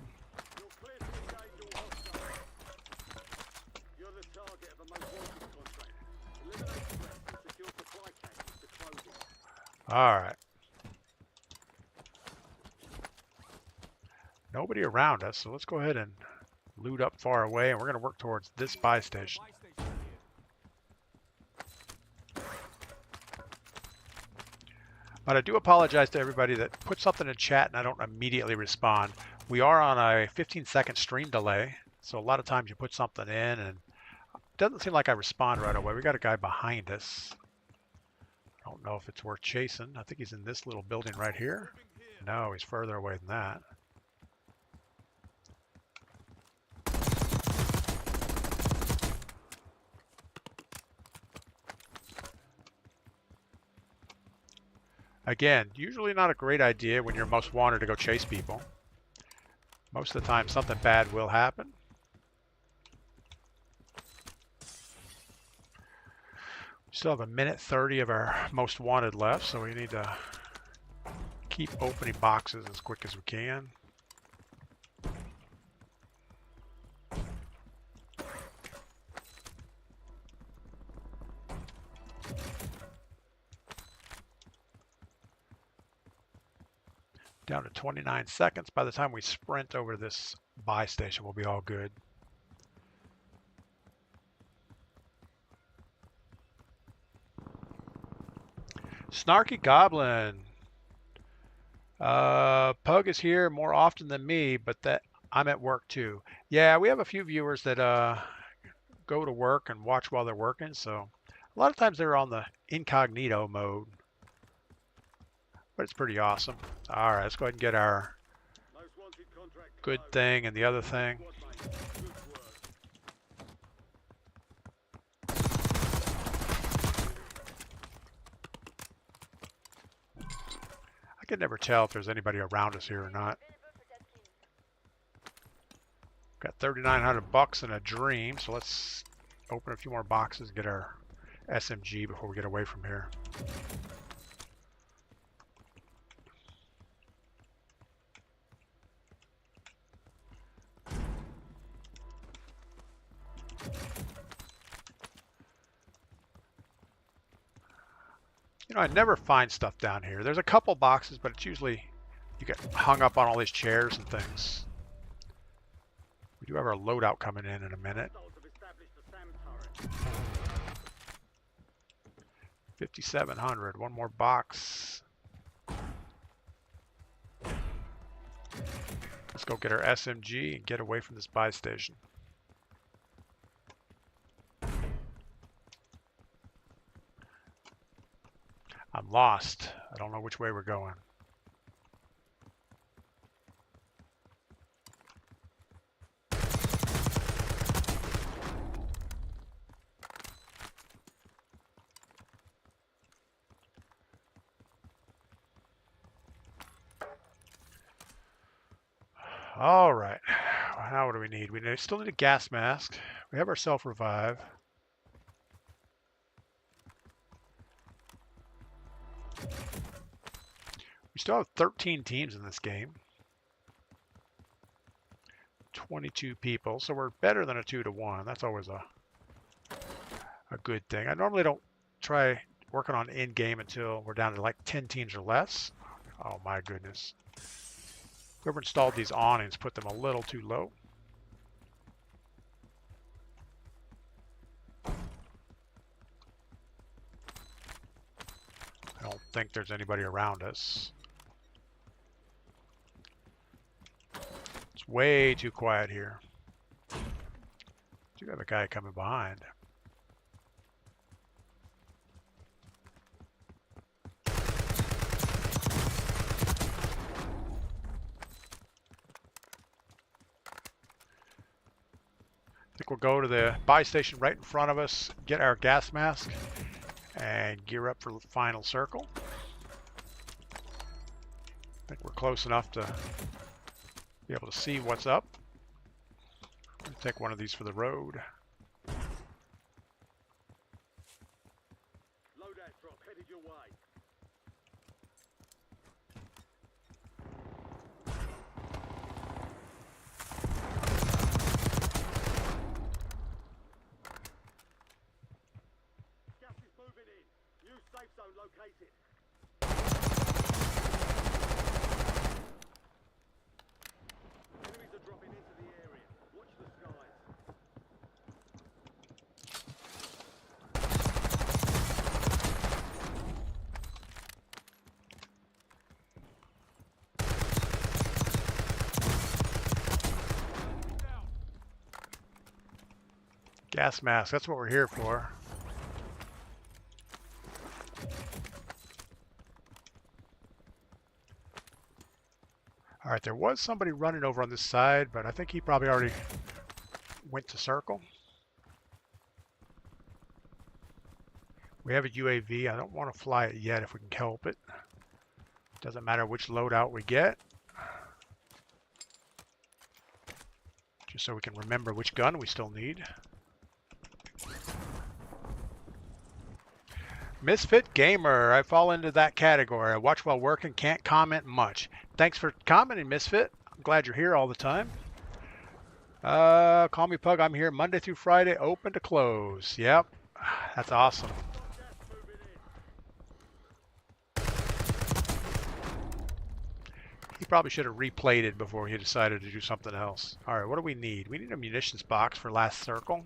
All right. Nobody around us, so let's go ahead and loot up far away, and we're going to work towards this buy station. But I do apologize to everybody that puts something in chat and I don't immediately respond. We are on a 15-second stream delay, so a lot of times you put something in and it doesn't seem like I respond right away. We got a guy behind us. I don't know if it's worth chasing. I think he's in this little building right here. No, he's further away than that. Again, usually not a great idea when you're most wanted to go chase people. Most of the time something bad will happen. We still have 1:30 of our most wanted left, so we need to keep opening boxes as quick as we can. Down to 29 seconds. By the time we sprint over this buy station, we'll be all good. Snarky Goblin. Pug is here more often than me, but that I'm at work too. Yeah, we have a few viewers that go to work and watch while they're working, so a lot of times they're on the incognito mode. But it's pretty awesome. All right, let's go ahead and get our good thing and the other thing. I can never tell if there's anybody around us here or not. Got 3,900 bucks and a dream, so let's open a few more boxes and get our SMG before we get away from here. You know, I never find stuff down here. There's a couple boxes, but it's usually you get hung up on all these chairs and things. We do have our loadout coming in a minute. 5,700. One more box. Let's go get our SMG and get away from this buy station. I'm lost. I don't know which way we're going. All right. Now what do we need? We still need a gas mask. We have our self-revive. We still have 13 teams in this game. 22 people, so we're better than a 2-to-1. That's always a good thing. I normally don't try working on in-game until we're down to like 10 teams or less. Oh my goodness. Whoever installed these awnings put them a little too low. I don't think there's anybody around us. It's way too quiet here. Do have a guy coming behind. I think we'll go to the buy station right in front of us, get our gas mask, and gear up for the final circle. I think we're close enough to be able to see what's up. I'll take one of these for the road. Loadout drop headed your way. Gas is moving in. New safe zone located. Enemies are dropping into the area. Watch the skies. Gas mask, that's what we're here for. All right, there was somebody running over on this side, but I think he probably already went to circle. We have a UAV. I don't want to fly it yet if we can help it. Doesn't matter which loadout we get. Just so we can remember which gun we still need. Misfit Gamer, I fall into that category. I watch while working, can't comment much. Thanks for commenting, Misfit. I'm glad you're here all the time. Call me Pug, I'm here Monday through Friday, open to close. Yep, that's awesome. He probably should have replayed it before he decided to do something else. All right, what do we need? We need a munitions box for last circle.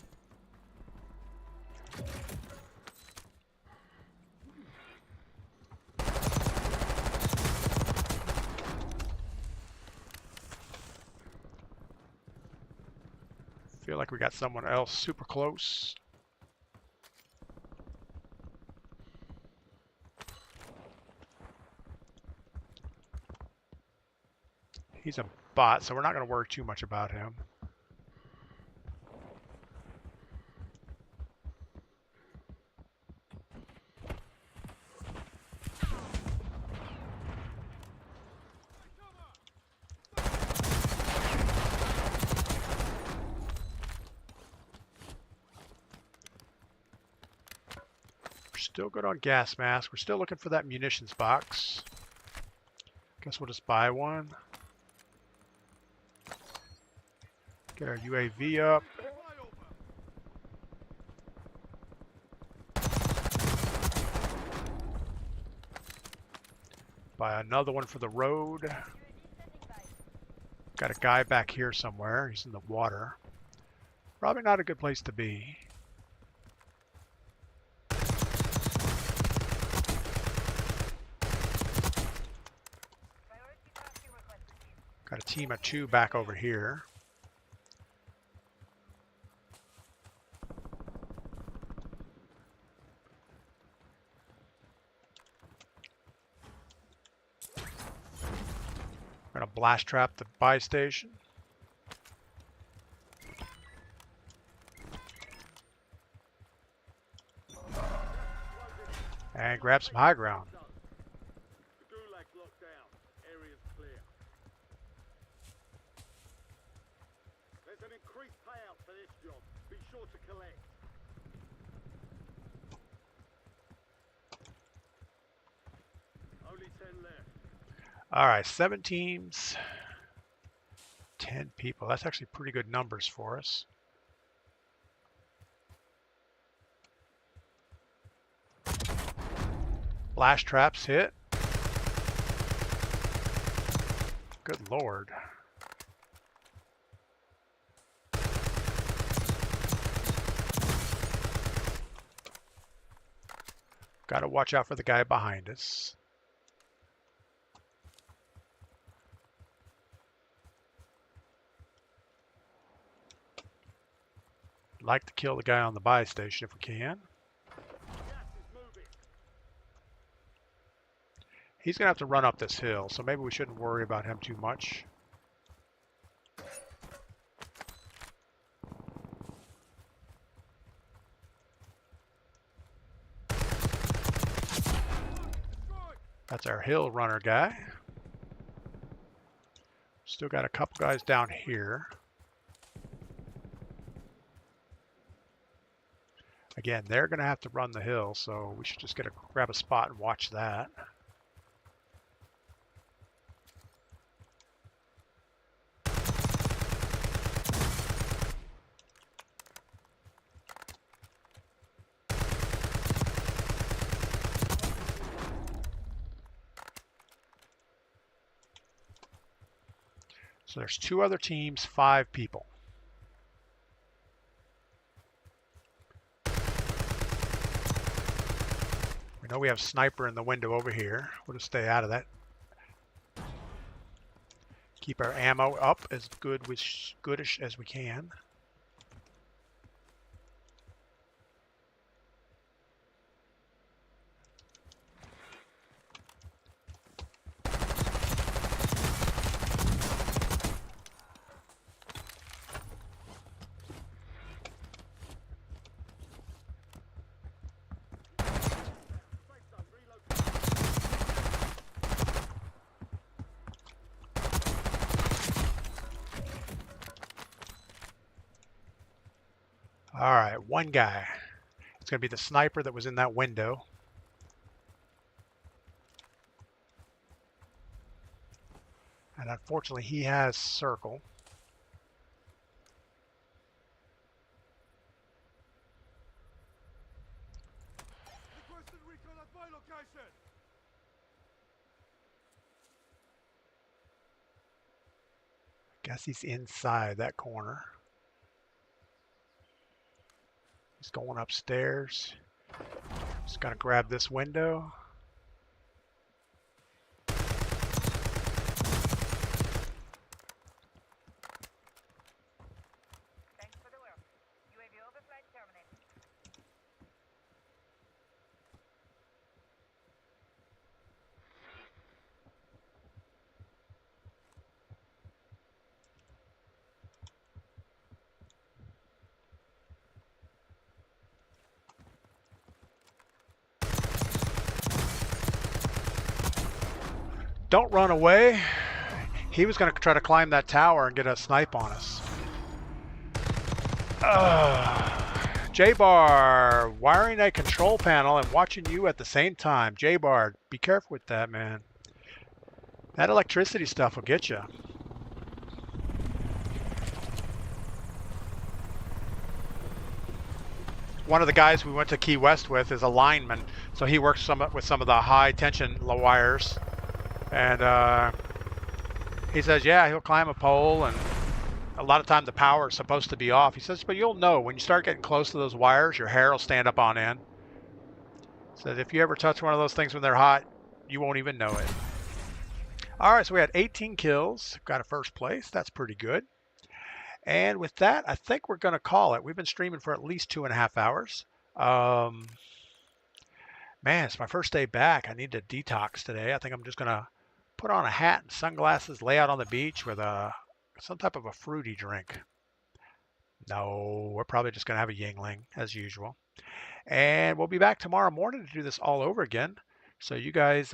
Feel like we got someone else super close. He's a bot, so we're not going to worry too much about him. Still good on gas mask. We're still looking for that munitions box. Guess we'll just buy one. Get our UAV up. Buy another one for the road. Got a guy back here somewhere. He's in the water. Probably not a good place to be. Got a team of 2 back over here. We're gonna blast trap the buy station. And grab some high ground. The gulag's locked down. Area's clear. There's an increased payout for this job. Be sure to collect. Only 10 left. All right, 7 teams, 10 people. That's actually pretty good numbers for us. Blast traps hit. Good Lord. Got to watch out for the guy behind us. Like to kill the guy on the buy station if we can. He's going to have to run up this hill, so maybe we shouldn't worry about him too much. That's our hill runner guy. Still got a couple guys down here. Again, they're going to have to run the hill, so we should just grab a spot and watch that. So there's 2 other teams, 5 people. We know we have sniper in the window over here. We'll just stay out of that. Keep our ammo up as goodish as we can. All right, one guy. It's going to be the sniper that was in that window. And unfortunately, he has circle. Requested recon at my location. Guess he's inside that corner. He's going upstairs. Just gonna grab this window. Thanks for the work. UAV overflight terminated. Don't run away. He was going to try to climb that tower and get a snipe on us. J-Bar, wiring a control panel and watching you at the same time. J-Bar, be careful with that, man. That electricity stuff will get you. One of the guys we went to Key West with is a lineman, so he works with some of the high tension wires. And he says, yeah, he'll climb a pole, and a lot of time the power is supposed to be off. He says, but you'll know when you start getting close to those wires, your hair will stand up on end. Says if you ever touch one of those things when they're hot, you won't even know it. All right, so we had 18 kills. Got a first place. That's pretty good. And with that, I think we're going to call it. We've been streaming for at least 2.5 hours. Man, it's my first day back. I need to detox today. I think I'm just going to put on a hat and sunglasses, lay out on the beach with some type of a fruity drink. No, we're probably just going to have a Yingling as usual. And we'll be back tomorrow morning to do this all over again. So you guys